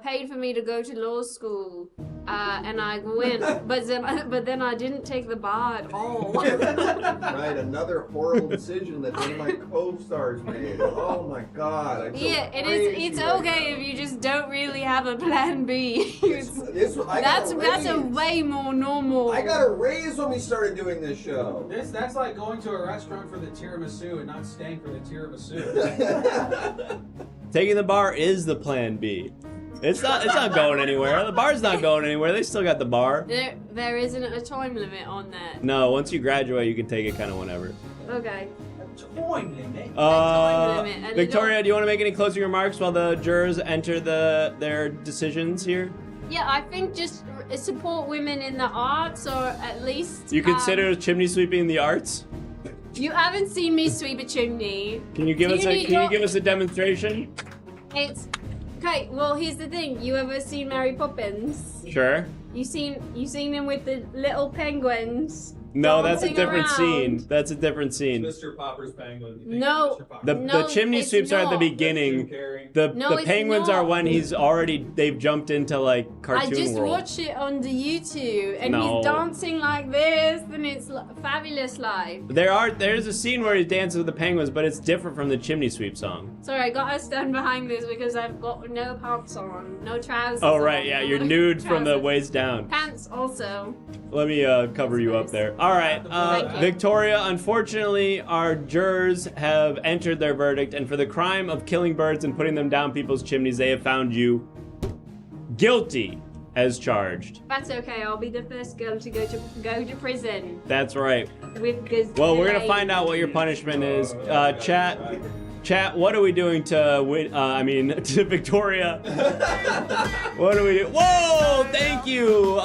paid for me to go to law school, and I went, but then I didn't take the bar at all. Right, another horrible decision that one of my co-stars made. Oh my God! Yeah, it's okay if you just don't really have a plan B. That's a way more normal. I got a raise when we started doing this show. That's like going to a restaurant for the tiramisu and not staying for the tiramisu. Taking the bar is the plan B. It's not going anywhere. The bar's not going anywhere. They still got the bar. There isn't a time limit on that. No, once you graduate, you can take it kind of whenever. Okay. Time limit. Victoria, do you want to make any closing remarks while the jurors enter their decisions here? Yeah, I think just support women in the arts, or at least... You consider chimney sweeping the arts? You haven't seen me sweep a chimney. Can you give us a demonstration? It's... Okay, well, here's the thing. You ever seen Mary Poppins? Sure. You seen him with the little penguins? No, that's a different scene. That's a different scene. Mr. Popper's penguin. No. The chimney sweeps are at the beginning. The penguins are when they've jumped into like cartoon world. I just world. watched it on the YouTube, and he's dancing like this, and it's fabulous life. There's a scene where he dances with the penguins, but it's different from the chimney sweep song. Sorry, I gotta stand behind this because I've got no pants on, no trousers. Oh right, yeah, you're nude from the waist down. Pants also. Let me cover you up there. All right, Victoria, unfortunately, our jurors have entered their verdict, and for the crime of killing birds and putting them down people's chimneys, they have found you guilty as charged. That's okay, I'll be the first girl to go to prison. That's right. Well, we're gonna find out what your punishment is. Chat, what are we doing to Victoria? What do we do? Whoa, thank you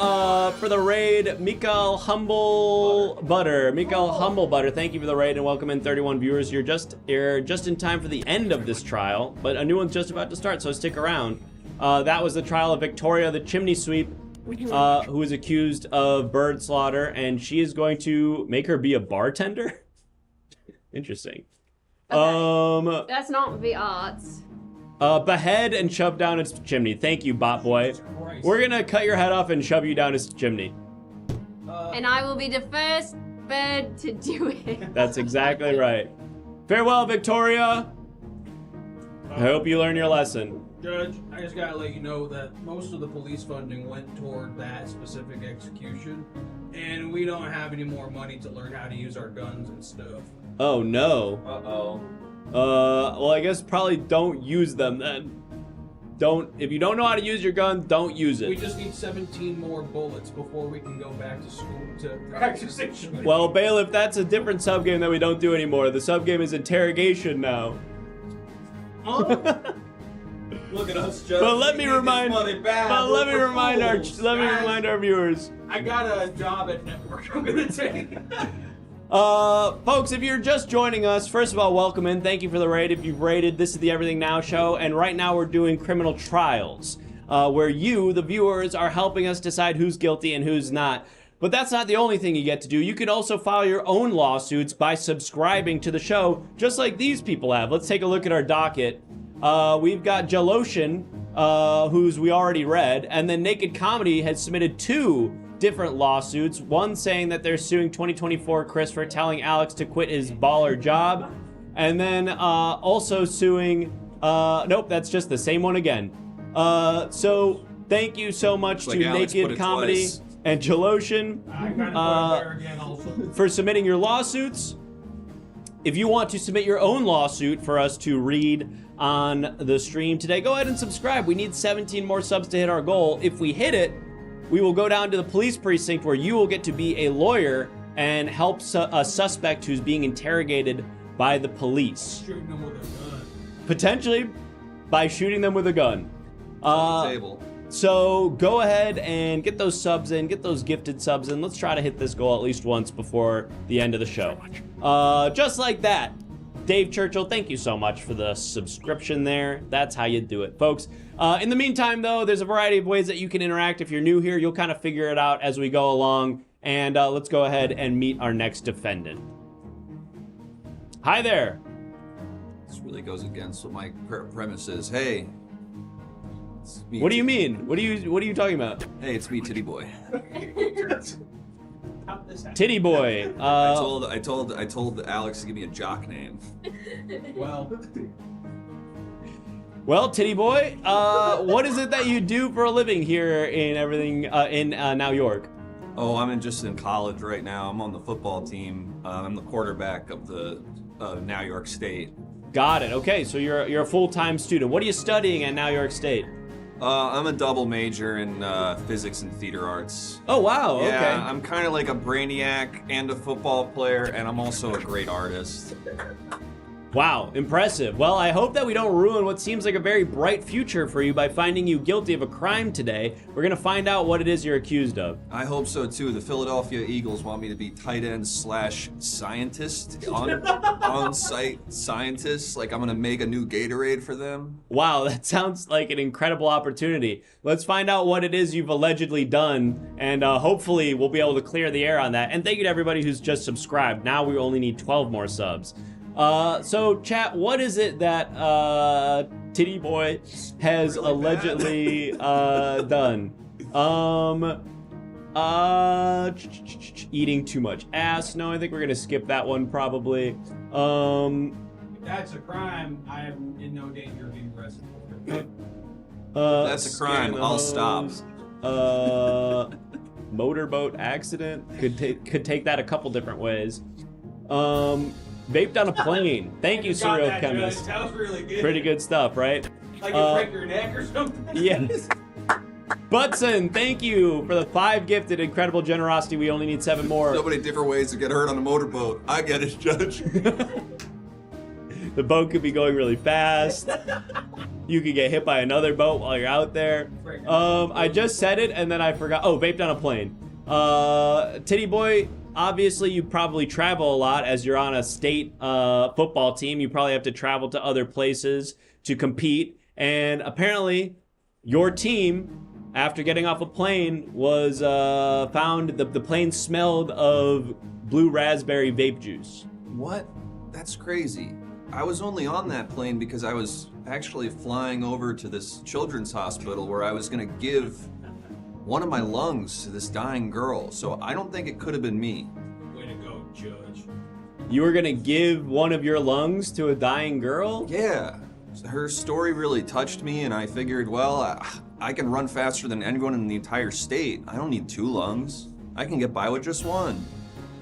for the raid, Mikael Humble Butter. Thank you for the raid and welcome in 31 viewers. You're just in time for the end of this trial, but a new one's just about to start, so stick around. That was the trial of Victoria, the chimney sweep, who is accused of bird slaughter, and she is going to make her be a bartender? Interesting. Okay. That's not the arts. Behead and shove down its chimney. Thank you, bot boy. We're gonna cut your head off and shove you down its chimney. And I will be the first bird to do it. That's exactly right. Farewell, Victoria. I hope you learn your lesson. Judge, I just gotta let you know that most of the police funding went toward that specific execution, and we don't have any more money to learn how to use our guns and stuff. Oh no. Uh-oh. Well, I guess probably don't use them then. If you don't know how to use your gun, don't use it. We just need 17 more bullets before we can go back to school to practicing shooting. Well, Bailiff, that's a different subgame that we don't do anymore. The subgame is interrogation now. Look at us, Judge. But let me remind our viewers. I got a job at Network I'm gonna take. Folks, if you're just joining us, first of all, welcome in. Thank you for the raid. If you've raided, this is the Everything Now show, and right now we're doing criminal trials, where you, the viewers, are helping us decide who's guilty and who's not. But that's not the only thing you get to do. You can also file your own lawsuits by subscribing to the show, just like these people have. Let's take a look at our docket. We've got Jaloshin, who's we already read, and then Naked Comedy has submitted 2 different lawsuits. One saying that they're suing 2024 Chris for telling Alex to quit his baller job, and then also suing. Nope, that's just the same one again. So thank you so much to Naked Comedy and Jaloshin for submitting your lawsuits. If you want to submit your own lawsuit for us to read on the stream today, go ahead and subscribe. We need 17 more subs to hit our goal. If we hit it, we will go down to the police precinct where you will get to be a lawyer and help a suspect who's being interrogated by the police. Shooting them with a gun. Potentially. by shooting them with a gun. On the table. So go ahead and get those subs in, get those gifted subs in. Let's try to hit this goal at least once before the end of the show. Just like that. Dave Churchill, thank you so much for the subscription there. That's how you do it, folks. In the meantime, though, there's a variety of ways that you can interact. If you're new here, you'll kind of figure it out as we go along. And let's go ahead and meet our next defendant. Hi there. This really goes against what my premise is. Hey. What do you mean? What are you talking about? Hey, it's me, Titty Boy. Titty Boy. I told Alex to give me a jock name. Well, Titty Boy, what is it that you do for a living here in in New York? Oh, I'm just in college right now. I'm on the football team. I'm the quarterback of the New York State. Got it. Okay, so you're a full-time student. What are you studying at New York State? I'm a double major in physics and theater arts. Oh, wow. Yeah, Okay. I'm kind of like a brainiac and a football player, and I'm also a great artist. Wow, impressive. Well, I hope that we don't ruin what seems like a very bright future for you by finding you guilty of a crime today. We're going to find out what it is you're accused of. I hope so, too. The Philadelphia Eagles want me to be tight end / scientist, on-site scientist. Like, I'm going to make a new Gatorade for them. Wow, that sounds like an incredible opportunity. Let's find out what it is you've allegedly done, and hopefully we'll be able to clear the air on that. And thank you to everybody who's just subscribed. Now we only need 12 more subs. So chat, what is it that Titty Boy has really allegedly done? Eating too much ass. No, I think we're gonna skip that one probably. If that's a crime, I am in no danger of being arrested for it. That's a crime. I'll stop. Motorboat accident could take that a couple different ways. Vaped on a plane. Thank you, Serial Chemist. That was really good. Pretty good stuff, right? Like you break your neck or something? Yes. Butson, thank you for the 5 gifted. Incredible generosity. We only need 7 more. So many different ways to get hurt on a motorboat. I get it, Judge. The boat could be going really fast. You could get hit by another boat while you're out there. I just said it and then I forgot. Oh, vaped on a plane. Titty Boy, obviously you probably travel a lot as you're on a state football team. You probably have to travel to other places to compete. And apparently your team, after getting off a plane, was found, the plane smelled of blue raspberry vape juice. What? That's crazy. I was only on that plane because I was actually flying over to this children's hospital where I was going to give one of my lungs to this dying girl. So I don't think it could have been me. Way to go, Judge. You were going to give one of your lungs to a dying girl? Yeah. Her story really touched me, and I figured, well, I can run faster than anyone in the entire state. I don't need 2 lungs. I can get by with just 1.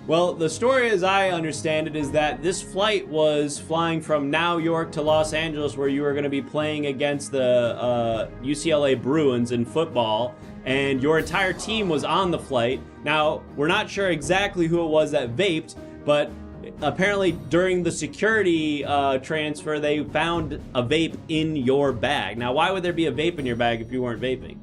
Well, the story as I understand it is that this flight was flying from New York to Los Angeles where you were going to be playing against the UCLA Bruins in football, and your entire team was on the flight. Now, we're not sure exactly who it was that vaped, but apparently during the security transfer, they found a vape in your bag. Now, why would there be a vape in your bag if you weren't vaping?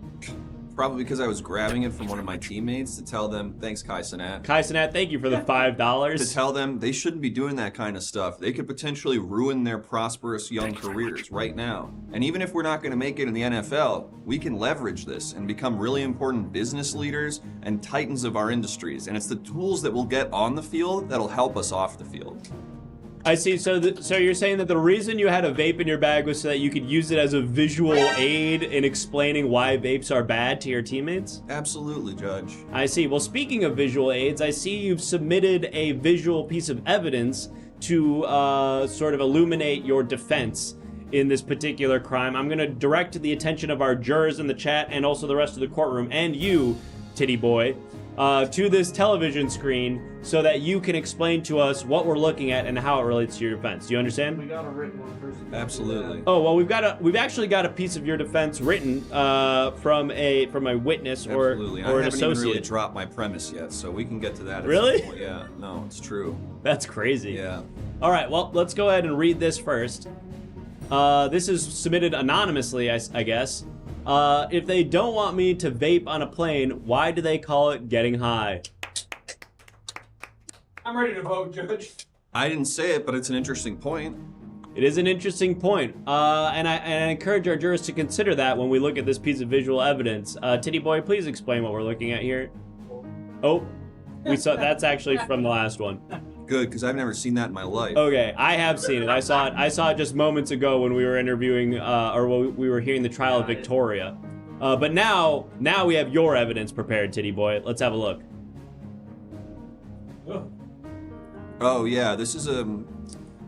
Probably because I was grabbing it from one of my teammates to tell them, thanks, Kai Sinat. Kai Sinat, thank you for the $5. To tell them they shouldn't be doing that kind of stuff. They could potentially ruin their prosperous young careers right now. And even if we're not going to make it in the NFL, we can leverage this and become really important business leaders and titans of our industries. And it's the tools that we'll get on the field that'll help us off the field. I see. So you're saying that the reason you had a vape in your bag was so that you could use it as a visual aid in explaining why vapes are bad to your teammates? Absolutely, Judge. I see. Well, speaking of visual aids, I see you've submitted a visual piece of evidence to sort of illuminate your defense in this particular crime. I'm going to direct the attention of our jurors in the chat and also the rest of the courtroom and you, Titty Boy, to this television screen so that you can explain to us what we're looking at and how it relates to your defense. Do you understand? We got a written one first. Absolutely. Oh, well, we've actually got a piece of your defense written from a witness or an associate. I haven't even really dropped my premise yet, so we can get to that. Really? Yeah. No, it's true. That's crazy. Yeah. All right. Well, let's go ahead and read this first. This is submitted anonymously, I guess. If they don't want me to vape on a plane, why do they call it getting high? I'm ready to vote, Judge. I didn't say it, but it's an interesting point. It is an interesting point, and I encourage our jurors to consider that when we look at this piece of visual evidence. Titty Boy, please explain what we're looking at here. Oh, we saw that's actually from the last one. Good, because I've never seen that in my life. Okay, I have seen it. I saw it just moments ago when we were interviewing, or when we were hearing the trial of Victoria. But now we have your evidence prepared, Titty Boy. Let's have a look. Oh yeah, this is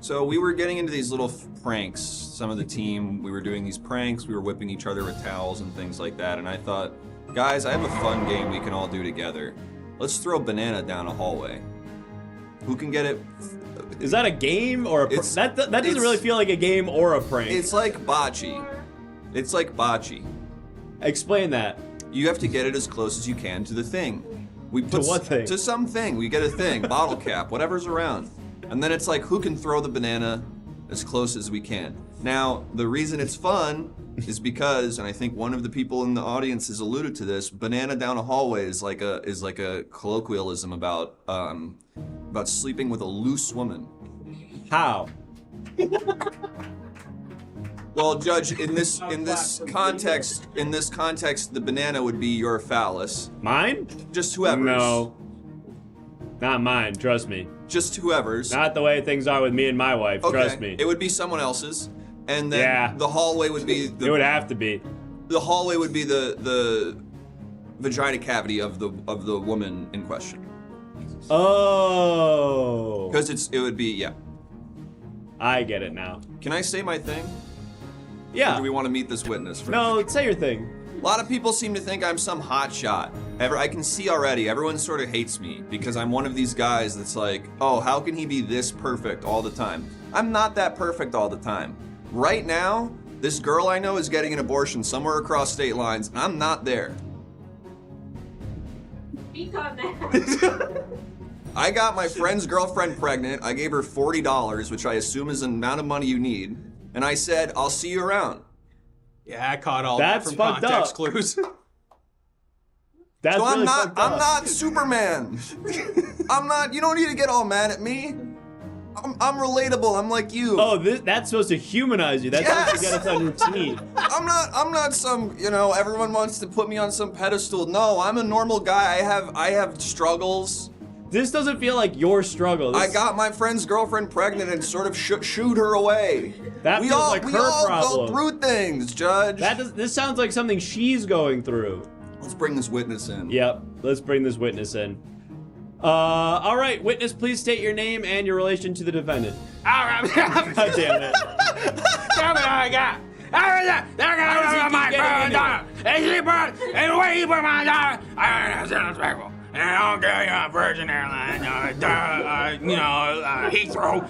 so we were getting into these little pranks. Some of the team, we were doing these pranks. We were whipping each other with towels and things like that. And I thought, guys, I have a fun game we can all do together. Let's throw banana down a hallway. Who can get it? Is that a game or a that doesn't really feel like a game or a prank. It's like bocce. It's like bocce. Explain that. You have to get it as close as you can to the thing. We put to what thing? To something. We get a thing, bottle cap, whatever's around. And then it's like, who can throw the banana as close as we can? Now, the reason it's fun is because, and I think one of the people in the audience has alluded to this, banana down a hallway is like a colloquialism about sleeping with a loose woman. How? Well, Judge, in this context, the banana would be your phallus. Mine? Just whoever's. No. Not mine, trust me. Just whoever's. Not the way things are with me and my wife, trust me. It would be someone else's. And then the hallway would be it would have to be. The hallway would be the vagina cavity of the woman in question. Oh. Because it would be, yeah. I get it now. Can I say my thing? Yeah. Or do we want to meet this witness first? No, say your thing. A lot of people seem to think I'm some hot shot. I can see already, everyone sort of hates me because I'm one of these guys that's like, oh, how can he be this perfect all the time? I'm not that perfect all the time. Right now, this girl I know is getting an abortion somewhere across state lines, and I'm not there. Speak on that. I got my friend's girlfriend pregnant. I gave her $40, which I assume is the amount of money you need. And I said, I'll see you around. Yeah, I caught all that from context clues. That's so really I'm not Superman. I'm not, you don't need to get all mad at me. I'm relatable, I'm like you. Oh, that's supposed to humanize you. That's supposed to get us on your team. I'm not some, everyone wants to put me on some pedestal. No, I'm a normal guy. I have struggles. This doesn't feel like your struggle. I got my friend's girlfriend pregnant and sort of shooed her away. That feels like her problem. Go through things, Judge. This sounds like something she's going through. Let's bring this witness in. Yep, let's bring this witness in. All right, witness, please state your name and your relation to the defendant. God damn it. And I don't care, Virgin Airlines, Heathrow,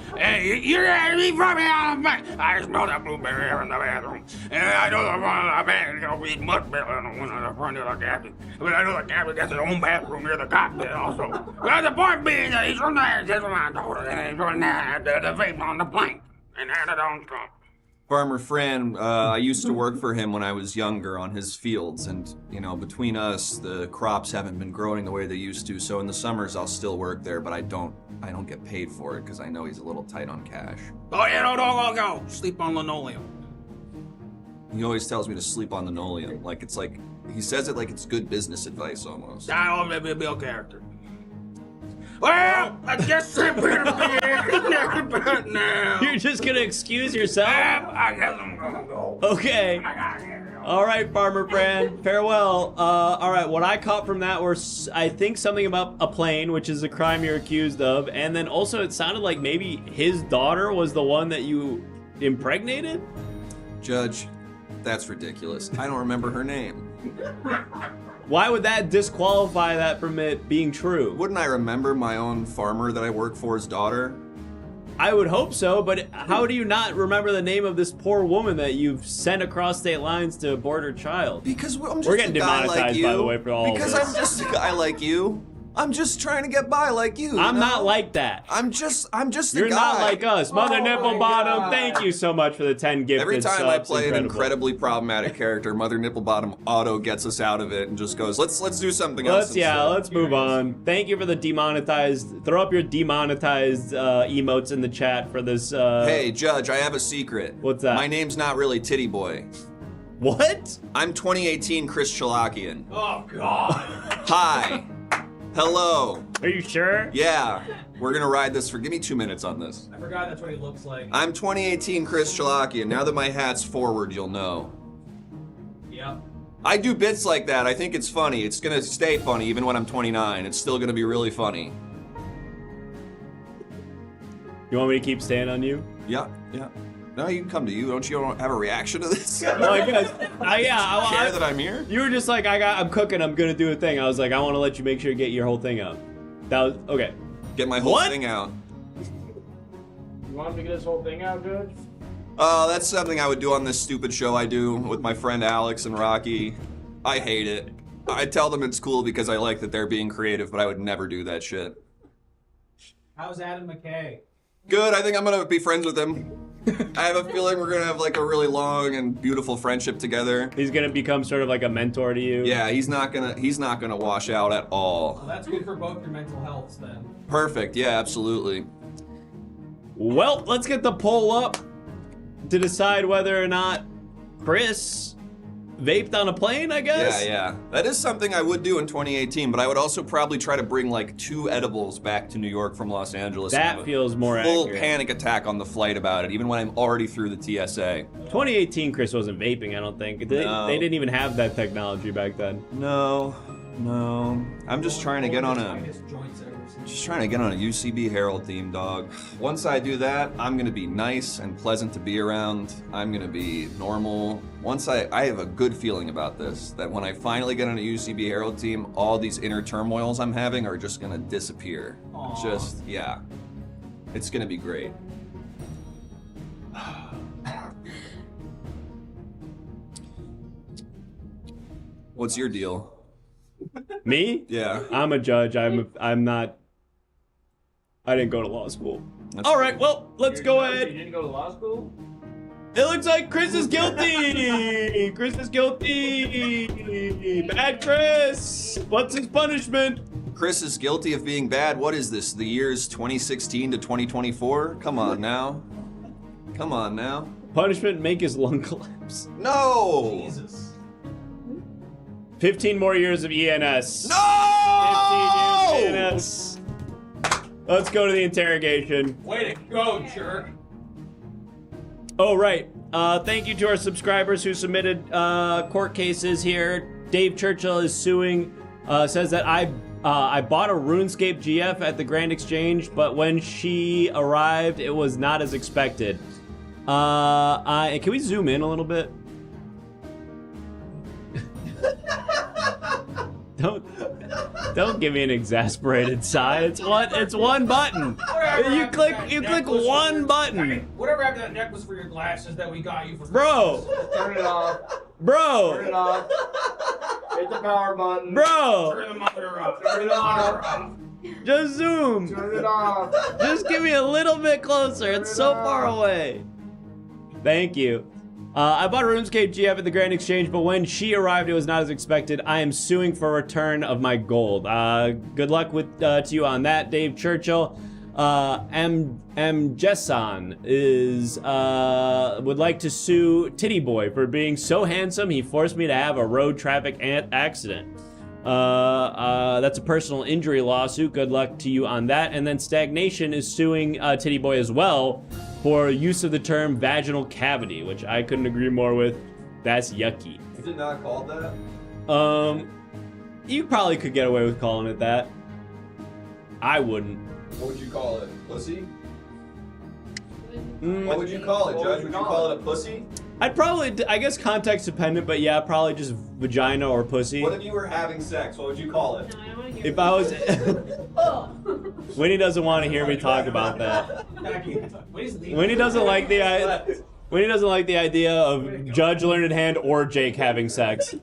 you're gonna be from me on the back. I smell that blueberry in the bathroom. And I know the front of the bed, we must be on the front of the captain. But I know the captain gets his own bathroom near the cockpit also. But the point being that he's from there, just my daughter, and he's from there, the vape on the plank. And I don't come. Farmer Fran, I used to work for him when I was younger on his fields, and between us, the crops haven't been growing the way they used to. So in the summers, I'll still work there, but I don't get paid for it because I know he's a little tight on cash. Oh yeah, go sleep on linoleum. He always tells me to sleep on linoleum, he says it like it's good business advice almost. I'll maybe be a character. Well, I guess I'm gonna be now. You're just gonna excuse yourself? I guess I'm gonna go. Okay. All right, Farmer Fran. Farewell. All right, what I caught from that was, I think, something about a plane, which is a crime you're accused of, and then also it sounded like maybe his daughter was the one that you impregnated? Judge, that's ridiculous. I don't remember her name. Why would that disqualify that from it being true? Wouldn't I remember my own farmer that I work for's daughter? I would hope so, but how do you not remember the name of this poor woman that you've sent across state lines to abort her child? Because I'm just We're getting a guy demonetized, like you. by the way, for all because of this. I'm just a guy like you. I'm just trying to get by like you. I'm you know? not like that. I'm just a You're guy. not like us. Mother Oh Nipple my Bottom, God. thank you so much for the 10 gifted Every time subs. I play Incredible. an incredibly problematic character, Mother Nipplebottom auto gets us out of it and just goes, let's do something else. Let's move on. Thank you for the demonetized. Throw up your demonetized emotes in the chat for this. Hey, Judge, I have a secret. What's that? My name's not really Titty Boy. What? I'm 2018 Chris Chalakian. Oh God. Hi. Hello. Are you sure? Yeah. We're gonna ride this for. Give me 2 minutes on this. I forgot that's what he looks like. I'm 2018 Chris Chalakian. Now that my hat's forward, you'll know. Yep. I do bits like that. I think it's funny. It's gonna stay funny even when I'm 29. It's still gonna be really funny. You want me to keep staying on you? Yeah. No, you can come to you. Don't you have a reaction to this? Well, I guess. I care that I'm here? You were just like, I'm cooking. I'm gonna do a thing. I was like, I want to let you make sure you get your whole thing out. That was okay. Get my whole thing out. You want him to get his whole thing out, Judge? Oh, that's something I would do on this stupid show I do with my friend Alex and Rocky. I hate it. I tell them it's cool because I like that they're being creative, but I would never do that shit. How's Adam McKay? Good, I think I'm gonna be friends with him. I have a feeling we're gonna have like a really long and beautiful friendship together. He's gonna become sort of like a mentor to you. Yeah, he's not gonna wash out at all. Well, that's good for both your mental healths then. Perfect, yeah, absolutely. Well, let's get the poll up to decide whether or not Chris vaped on a plane, I guess? Yeah. That is something I would do in 2018, but I would also probably try to bring like 2 edibles back to New York from Los Angeles. That feels more full accurate. panic attack on the flight about it, even when I'm already through the TSA. 2018, Chris wasn't vaping, I don't think. They didn't even have that technology back then. No. I'm just trying to get on a UCB Herald theme, dog. Once I do that, I'm gonna be nice and pleasant to be around. I'm gonna be normal. Once I have a good feeling about this, that when I finally get on a UCB Herald team, all these inner turmoils I'm having are just gonna disappear. Yeah. It's gonna be great. What's your deal? Me? Yeah. I'm a judge. I'm not. I didn't go to law school. All right. Well, let's go ahead. You didn't go to law school? It looks like Chris is guilty. Chris is guilty. Bad Chris. What's his punishment? Chris is guilty of being bad. What is this? The years 2016 to 2024? Come on now. Punishment: make his lung collapse. No. Jesus. 15 more years of ENS. No! 15 years of ENS. Let's go to the interrogation. Way to go, jerk. Oh, right. Thank you to our subscribers who submitted court cases here. Dave Churchill is suing, says that I bought a RuneScape GF at the Grand Exchange, but when she arrived, it was not as expected. Can we zoom in a little bit? Don't give me an exasperated sigh. It's one button. You click one button. Whatever happened to that necklace for your glasses that we got you for Bro. Turn it off. Bro. Turn it off. Hit the power button. Bro. Turn the monitor off. Turn the monitor off. Just zoom. Turn it off. Just give me a little bit closer. It's so far away. Thank you. I bought a RuneScape GF at the Grand Exchange, but when she arrived, it was not as expected. I am suing for return of my gold. Good luck to you on that, Dave Churchill. M. Jesson would like to sue Titty Boy for being so handsome he forced me to have a road traffic accident. That's a personal injury lawsuit. Good luck to you on that. And then Stagnation is suing Titty Boy as well for use of the term vaginal cavity, which I couldn't agree more with. That's yucky. Is it not called that? You probably could get away with calling it that. I wouldn't. What would you call it? Pussy? What would you call it, Judge? Would you call it a pussy? I'd probably, I guess context dependent, but yeah, probably just vagina or pussy. What if you were having sex? What would you call it? No, I don't want to hear If I was... Winnie doesn't want to hear me talk about that. Winnie doesn't like the idea of Judge Learned Hand or Jake having sex.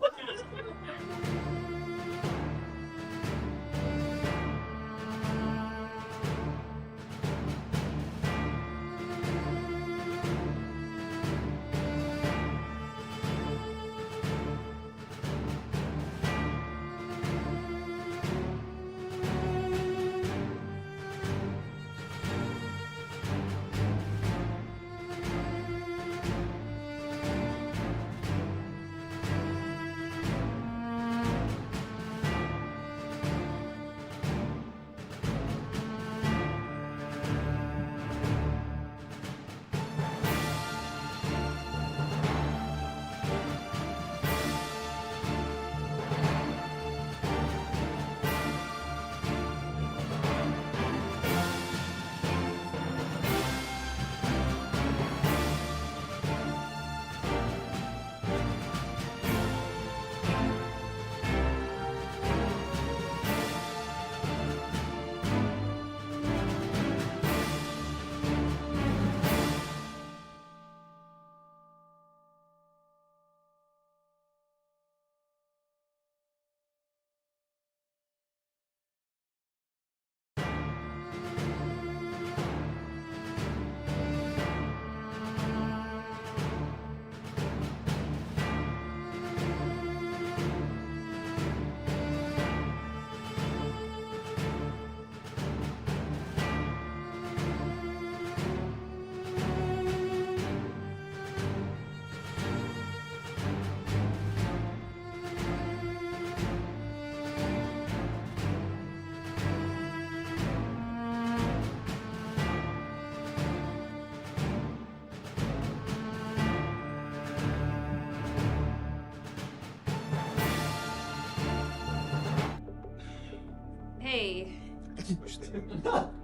Hey.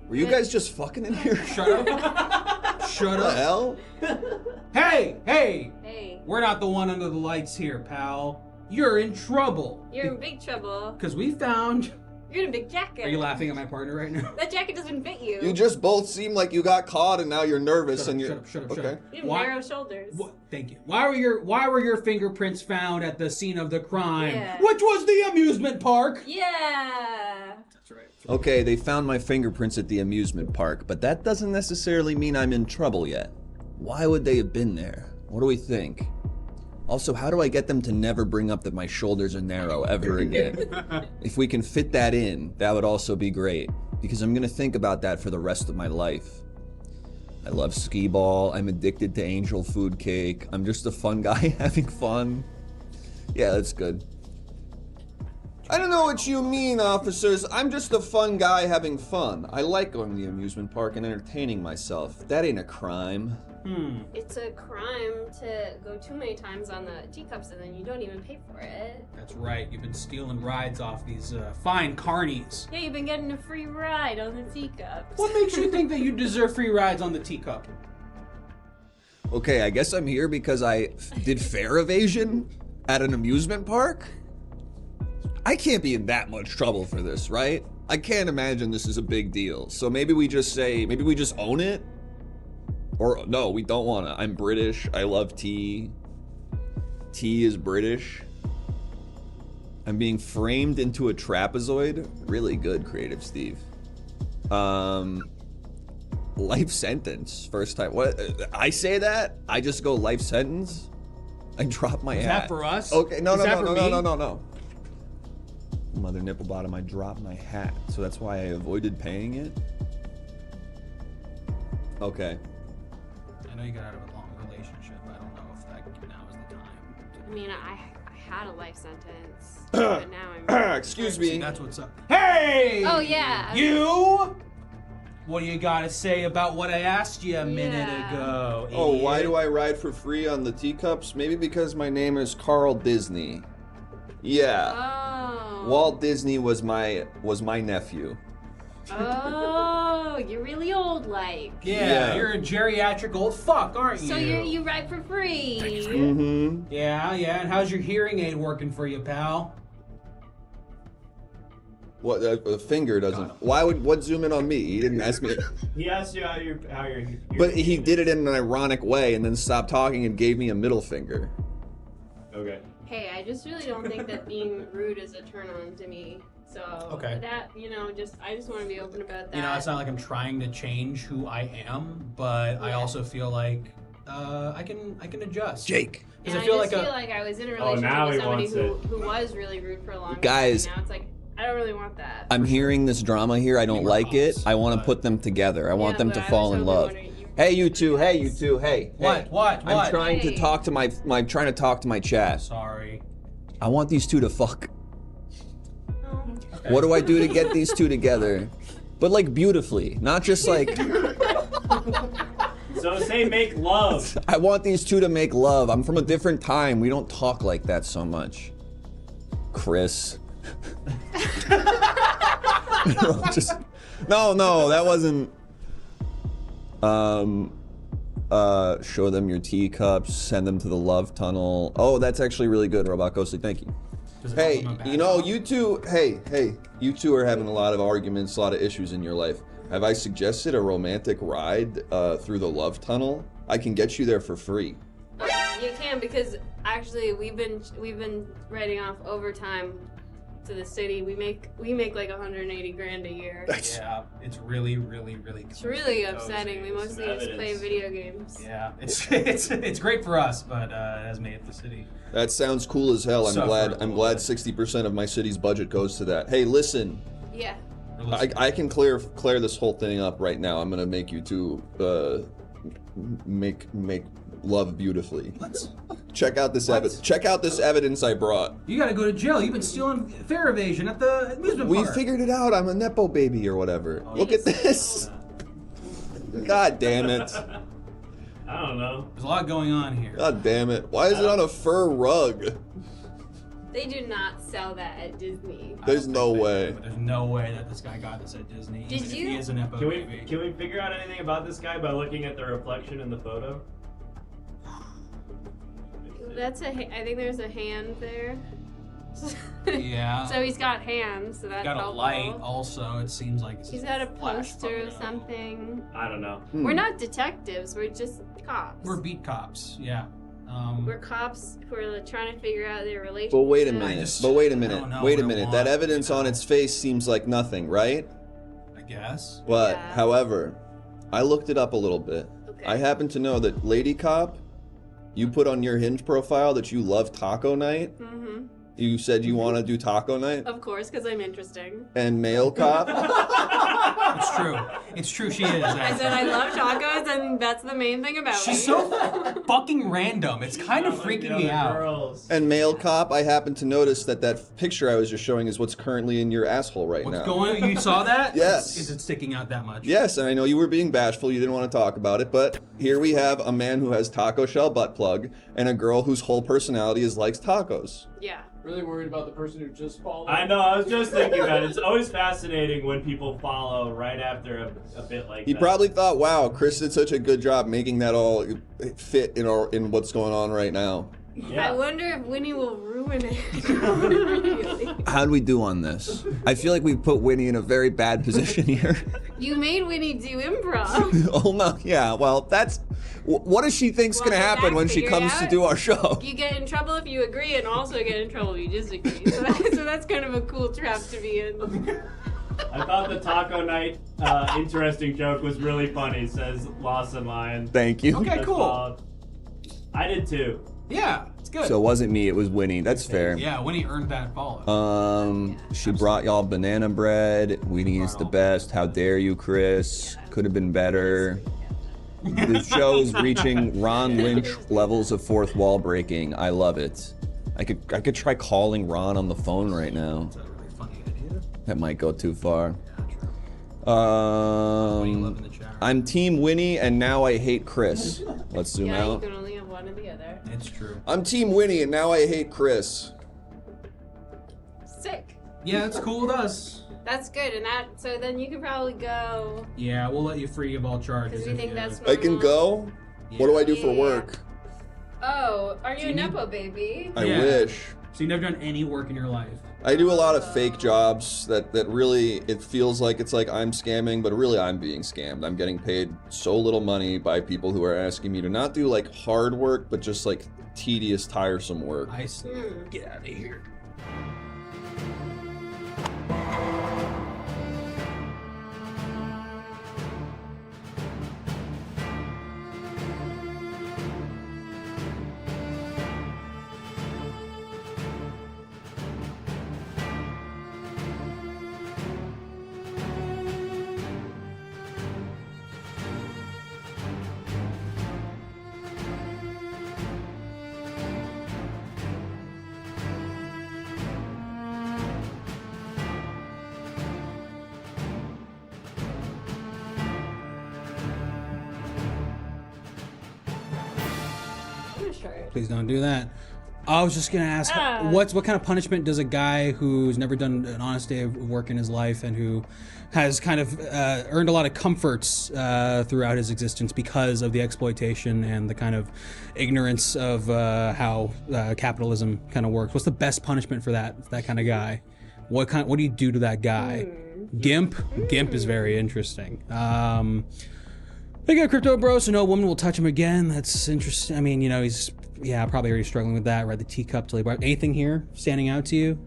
Were you guys just fucking in here? Shut up. Shut What the up. hell? Hey, hey. Hey. We're not the one under the lights here, pal. You're in trouble. You're in big trouble. Because we found... You're in a big jacket. Are you laughing at my partner right now? That jacket doesn't fit you. You just both seem like you got caught and now you're nervous and you're... Shut up. Okay. You have narrow shoulders. Thank you. Why were your fingerprints found at the scene of the crime? Yeah. Which was the amusement park. Yeah. That's right. Okay, they found my fingerprints at the amusement park, but that doesn't necessarily mean I'm in trouble yet. Why would they have been there? What do we think? Also, how do I get them to never bring up that my shoulders are narrow ever again? If we can fit that in, that would also be great, because I'm gonna think about that for the rest of my life. I love skee ball, I'm addicted to angel food cake, I'm just a fun guy having fun. Yeah, that's good. I don't know what you mean, officers. I'm just a fun guy having fun. I like going to the amusement park and entertaining myself. That ain't a crime. It's a crime to go too many times on the teacups and then you don't even pay for it. That's right. You've been stealing rides off these fine carnies. Yeah, you've been getting a free ride on the teacups. What makes you think that you deserve free rides on the teacup? Okay, I guess I'm here because I did fare evasion at an amusement park? I can't be in that much trouble for this, right? I can't imagine this is a big deal. So maybe we just own it? Or no, we don't wanna. I'm British, I love tea. Tea is British. I'm being framed into a trapezoid. Really good, Creative Steve. Life sentence, first time. What? I say that? I just go life sentence? I drop my hat. Is that for us? Okay, no. No. Mother nipple bottom, I dropped my hat. So that's why I avoided paying it? Okay. I know you got out of a long relationship. I don't know if now is the time. I mean, I had a life sentence, but now I'm... Excuse me. That's what's up. Hey! Oh, yeah. You? What do you got to say about what I asked you a minute ago? Oh, idiot? why do I ride for free on the teacups? Maybe because my name is Carl Disney. Yeah. Oh. Walt Disney was my nephew. Oh, you're really old, like. Yeah, you're a geriatric old fuck, aren't you? So you ride for free. Mm-hmm. Yeah, and how's your hearing aid working for you, pal? What, the finger doesn't. What zoom in on me? He didn't ask me. He asked you how you're But he did it in an ironic way and then stopped talking and gave me a middle finger. Okay. Hey, I just really don't think that being rude is a turn on to me. So that, I just want to be open about that. You know, it's not like I'm trying to change who I am, but I also feel like I can adjust. Jake. And I feel like I was in a relationship with somebody who was really rude for a long time. Guys. And now it's like, I don't really want that. I'm hearing this drama here. I don't like it. I want to put them together. I want them to fall in love. Hey, you two. Hey. What? I'm trying to talk to my chat. Sorry. I want these two to fuck. What do I do to get these two together? But like beautifully, not just like. So say make love. I want these two to make love. I'm from a different time. We don't talk like that so much. Chris. No, that wasn't. Show them your teacups, send them to the love tunnel. Oh, that's actually really good, Robot Ghostly. Thank you. Hey, you two. Hey, you two are having a lot of arguments, a lot of issues in your life. Have I suggested a romantic ride through the love tunnel? I can get you there for free. You can, because actually we've been writing off overtime to the city. We make like 180 grand a year. Yeah, it's really. It's really upsetting. We mostly just play video games. Yeah, it's great for us, but it has made it the city. That sounds cool as hell. I'm glad 60% of my city's budget goes to that. Hey, listen. Yeah. I can clear this whole thing up right now. I'm gonna make you two make love beautifully. Check out this evidence. Check out this evidence I brought. You gotta go to jail. You've been stealing fare evasion at the amusement park. We figured it out. I'm a nepo baby or whatever. Look at this. God damn it. I don't know. There's a lot going on here. God damn it. Why is it on a fur rug? They do not sell that at Disney. There's no way. There's no way that this guy got this at Disney. Did even if you? he is an Epo baby. Can we figure out anything about this guy by looking at the reflection in the photo? That's I think there's a hand there. Yeah. So he's got hands, so that's Got a helpful. light also. It seems like it's He's got a flash poster or photo. something. I don't know. We're not detectives. We're just cops. We're beat cops. Yeah. We're cops who are trying to figure out their relationship. But wait a minute. Wait a know minute. what That I evidence on its face seems like nothing, right? I guess. But, Yeah. however, I looked it up a little bit. Okay. I happen to know that Lady Cop, you put on your Hinge profile that you love taco night. Mm-hmm. You said you want to do taco night. Of course, because I'm interesting. And Male Cop, It's true. It's true. She is. I said I love tacos, and that's the main thing about me. She's so fucking random. It's kind of freaking me out. and Male Cop, I happen to notice that picture I was just showing is what's currently in your asshole right What's now. going on? You saw that? Yes. Is it sticking out that much? Yes, and I know you were being bashful, you didn't want to talk about it, but here we have a man who has taco shell butt plug and a girl whose whole personality is likes tacos. Yeah. Really worried about the person who just followed. I know, I was just thinking that. It's always fascinating when people follow right after a bit like He that. probably thought, wow, Chris did such a good job making that all fit in what's going on right now. I wonder if Winnie will ruin it. Really. How'd we do on this? I feel like we put Winnie in a very bad position here. You made Winnie do improv. Oh no, yeah, well, that's... What does she think's Well, gonna happen when she figure it comes to out. do our show? You get in trouble if you agree, and also get in trouble if you disagree. So that's kind of a cool trap to be in. I thought the taco night interesting joke was really funny, says Lawson Lion. Thank you. Okay, That's cool. solid. I did too. Yeah, it's good. So it wasn't me, it was Winnie. That's fair. Yeah, Winnie earned that follow. She brought y'all banana bread. Winnie is the best. How dare you, Chris? Could have been better. The show is reaching Ron Lynch levels of fourth wall breaking. I love it. I could try calling Ron on the phone right now. That's a really funny idea. That might go too far. Love in the chat. I'm Team Winnie, and now I hate Chris. Let's zoom Yeah, you out. can only have one or the other. It's true. I'm Team Winnie, and now I hate Chris. Sick. Yeah, it's cool with us. That's good, and so then you could probably go. Yeah, we'll let you free of all charges. Because we if think you- that's I can go? What do I do for Yeah. work? Oh, are you Do a you need- Nepo baby? I Yeah. wish. So you've never done any work in your life? I do a lot of fake jobs that really, it feels like it's like I'm scamming, but really I'm being scammed. I'm getting paid so little money by people who are asking me to not do like hard work, but just like tedious, tiresome work. I see. Hmm. Get out of here. Please don't do that. I was just gonna ask, what kind of punishment does a guy who's never done an honest day of work in his life and who has kind of earned a lot of comforts throughout his existence because of the exploitation and the kind of ignorance of how capitalism kind of works? What's the best punishment for that kind of guy? What do you do to that guy? Gimp is very interesting. They got crypto bro, so no woman will touch him again. That's interesting. I mean, you know, he's probably already struggling with that. Read the teacup till he brought. Anything here standing out to you,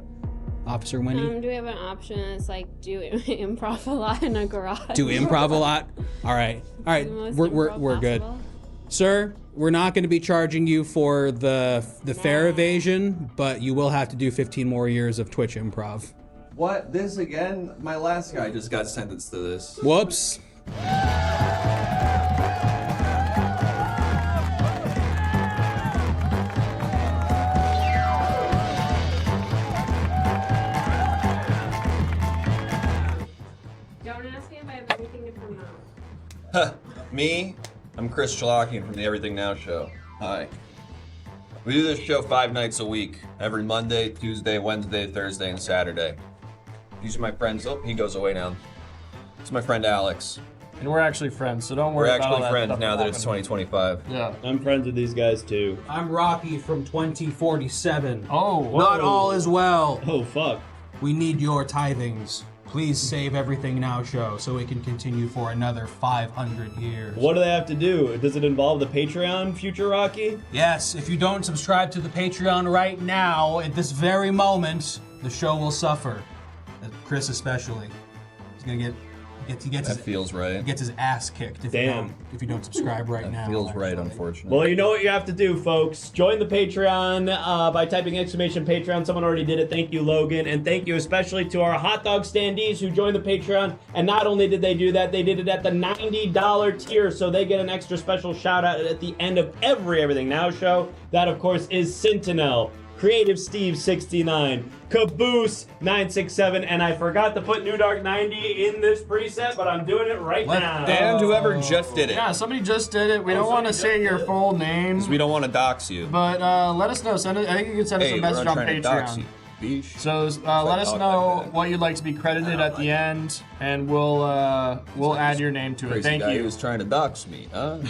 Officer Winnie? Do we have an option? It's like do improv a lot in a garage. Do improv a lot. All right. The most We're improv good, possible. sir. We're not going to be charging you for the fare evasion, but you will have to do 15 more years of Twitch improv. What? This again? My last guy just got sentenced to this. Whoops. Don't ask me if I have anything to promote. Me? I'm Chris Chalakian from the Everything Now Show. Hi. We do this show 5 nights a week. Every Monday, Tuesday, Wednesday, Thursday, and Saturday. These are my friends. Oh, he goes away now. It's my friend Alex. And we're actually friends, so don't worry We're about all actually that friends stuff now that it's happening. 2025. Yeah. I'm friends with these guys too. I'm Rocky from 2047. Oh, Not all is well. Oh, fuck. We need your tithings. Please save Everything Now Show so we can continue for another 500 years. What do they have to do? Does it involve the Patreon, Future Rocky? Yes, if you don't subscribe to the Patreon right now, at this very moment, the show will suffer. Chris especially. He's gonna That feels right. He gets his ass kicked if you don't subscribe right now. That feels right, unfortunately. Well, you know what you have to do, folks. Join the Patreon by typing !Patreon. Someone already did it. Thank you, Logan. And thank you especially to our hot dog standees who joined the Patreon. And not only did they do that, they did it at the $90 tier. So they get an extra special shout out at the end of every Everything Now show. That, of course, is Sentinel, Creative Steve 69, Caboose 967, and I forgot to put New Dark 90 in this preset, but I'm doing it right now. And whoever just did it. Yeah, somebody just did it. We don't want to say your full name. Because we don't want to dox you. But let us know. I think you can send us a message on Patreon. So let us know what you'd like to be credited at the end, and we'll add your name to it. Thank you. He was trying to dox me, huh?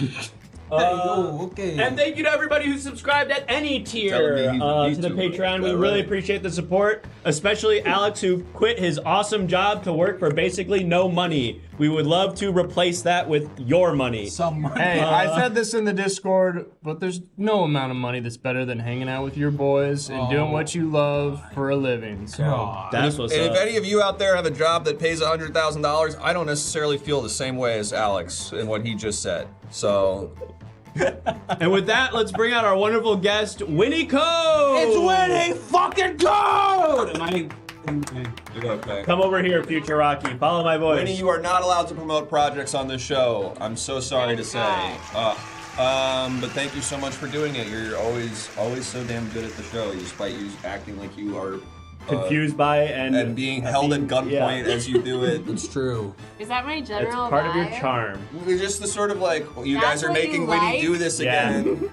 okay. And thank you to everybody who subscribed at any tier to the Patreon. We really appreciate the support, especially Alex, who quit his awesome job to work for basically no money. We would love to replace that with your money. Some money. Hey, I said this in the Discord, but there's no amount of money that's better than hanging out with your boys and doing what you love for a living. So that's what's And up. if any of you out there have a job that pays $100,000, I don't necessarily feel the same way as Alex in what he just said. So. And with that, let's bring out our wonderful guest, Winnie Code! It's Winnie fucking Code! Okay. Come over here, Future Rocky. Follow my voice. Winnie, you are not allowed to promote projects on this show. I'm so sorry to say. But thank you so much for doing it. You're always so damn good at the show, despite you acting like you are confused by and being held at gunpoint as you do it. It's true. Is that my It's general part of your vibe? charm. It's just the sort of like, you That's guys are what you making Winnie like? do this again.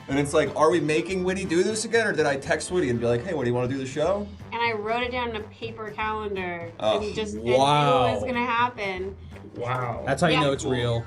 And it's like, are we making Winnie do this again? Or did I text Winnie and be like, hey, what do you want to do the show? And I wrote it down in a paper calendar. Oh, and just wow. knew it was gonna happen. Wow. That's how you Yeah. know it's real.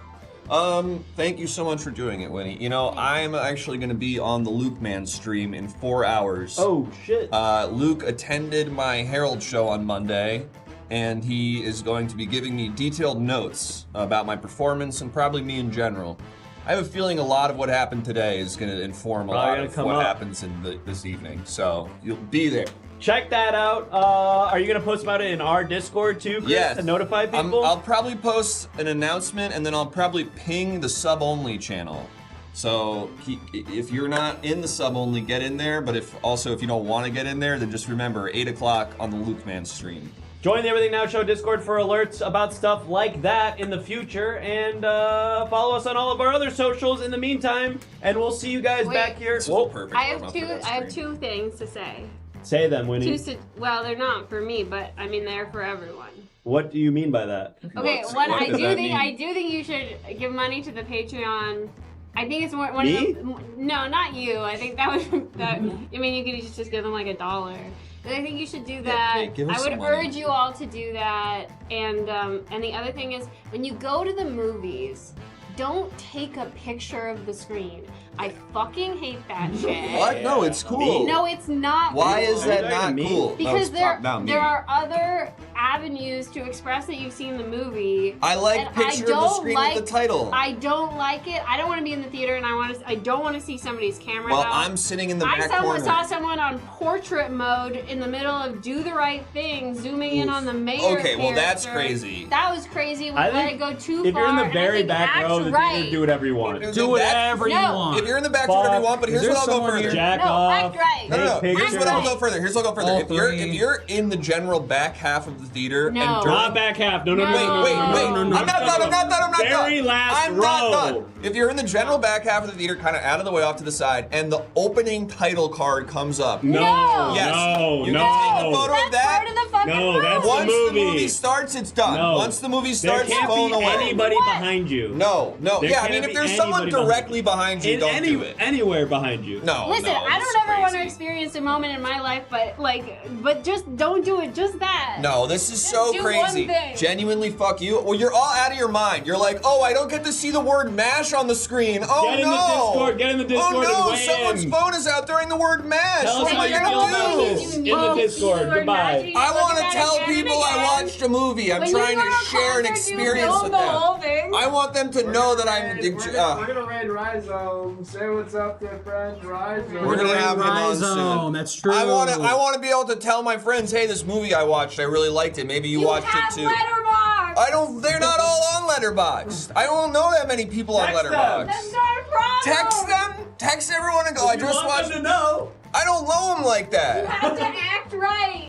Thank you so much for doing it, Winnie. You know, I'm actually going to be on the Luke Man stream in 4 hours. Oh, shit. Luke attended my Herald show on Monday, and he is going to be giving me detailed notes about my performance and probably me in general. I have a feeling a lot of what happened today is going to inform a lot of what happens in this evening, so you'll be there. Check that out. Are you going to post about it in our Discord too, Chris, Yes. to notify people? I'll probably post an announcement, and then I'll probably ping the sub-only channel. So if you're not in the sub-only, get in there. But if you don't want to get in there, then just remember 8 o'clock on the Luke Man stream. Join the Everything Now Show Discord for alerts about stuff like that in the future, and follow us on all of our other socials in the meantime. And we'll see you guys back here. Whoa. I have two things to say. Say them, Winnie. Well, they're not for me, but I mean they're for everyone. What do you mean by that? Okay, What I does do that think mean? I do think you should give money to the Patreon. I think it's one Me? of the, no, not you. I think that would that. I mean, you could just give them like $1. But I think you should do that. hey, give us I would some money. urge you all to do that. And the other thing is, when you go to the movies, don't take a picture of the screen. I fucking hate that shit. What? No, it's cool. No, it's not. Why cool. is that not cool? Because there me. are other avenues to express that you've seen the movie. I like and picture I of the don't screen like, with the title. I don't like it. I don't want to be in the theater, and I don't want to see somebody's camera. Well, out. I'm sitting in the I back saw corner. someone on portrait mode in the middle of Do the Right Thing, zooming in on the mayor. Okay, well, that's character. crazy. That was crazy. We I let think it go too if far. you're in the and I very think back Axe row, then right. you can do whatever you want. Do whatever you No. want. If you're in the back, do whatever you want. But here's what I'll go further. Jack No, off. act right. No. Take Here's what I'll pictures. go further. All If you're in the general back half of the the theater. No. And during... Not back half. No. Wait. I'm not done. Very last I'm row. not done. If you're in the general back half of the theater, kind of out of the way off to the side, and the opening title card comes up. No. Yes. No. You can take a photo of that. Part of the fucking No, that's Once the movie. the movie starts, it's done. No. Once the movie starts, there can't phone be away. anybody behind you. No. There Yeah, I can't mean, if be there's someone anybody directly behind you, don't do it. Anywhere behind you. No. Listen, no, I it's don't ever want to crazy. experience a moment in my life, but just don't do it. Just that. No, this is Just so do crazy. one thing. Genuinely, fuck you. Well, you're all out of your mind. You're like, oh, I don't get to see the word MASH on the screen. Oh, Get in no. the Discord. Get in the Discord Oh, no. and weigh Someone's in. phone is out during the word MASH. Tell us What am how I you feel going about to do? this in the Discord. Goodbye. I want to tell people I watched a movie. I'm trying to share an experience with them. I want them to know that I'm... We're gonna raid Rhizome. Say what's up to friend Rhizome. We're gonna have him on Rhizome, soon. that's true. I want to be able to tell my friends, hey, this movie I watched, I really liked it. Maybe you watched it too. Letterboxd. They're not all on Letterboxd. I don't know that many people on Letterboxd. That's not a problem. Text them. Text everyone and go. I just watched. them to know. I don't know them like that. You have to act right.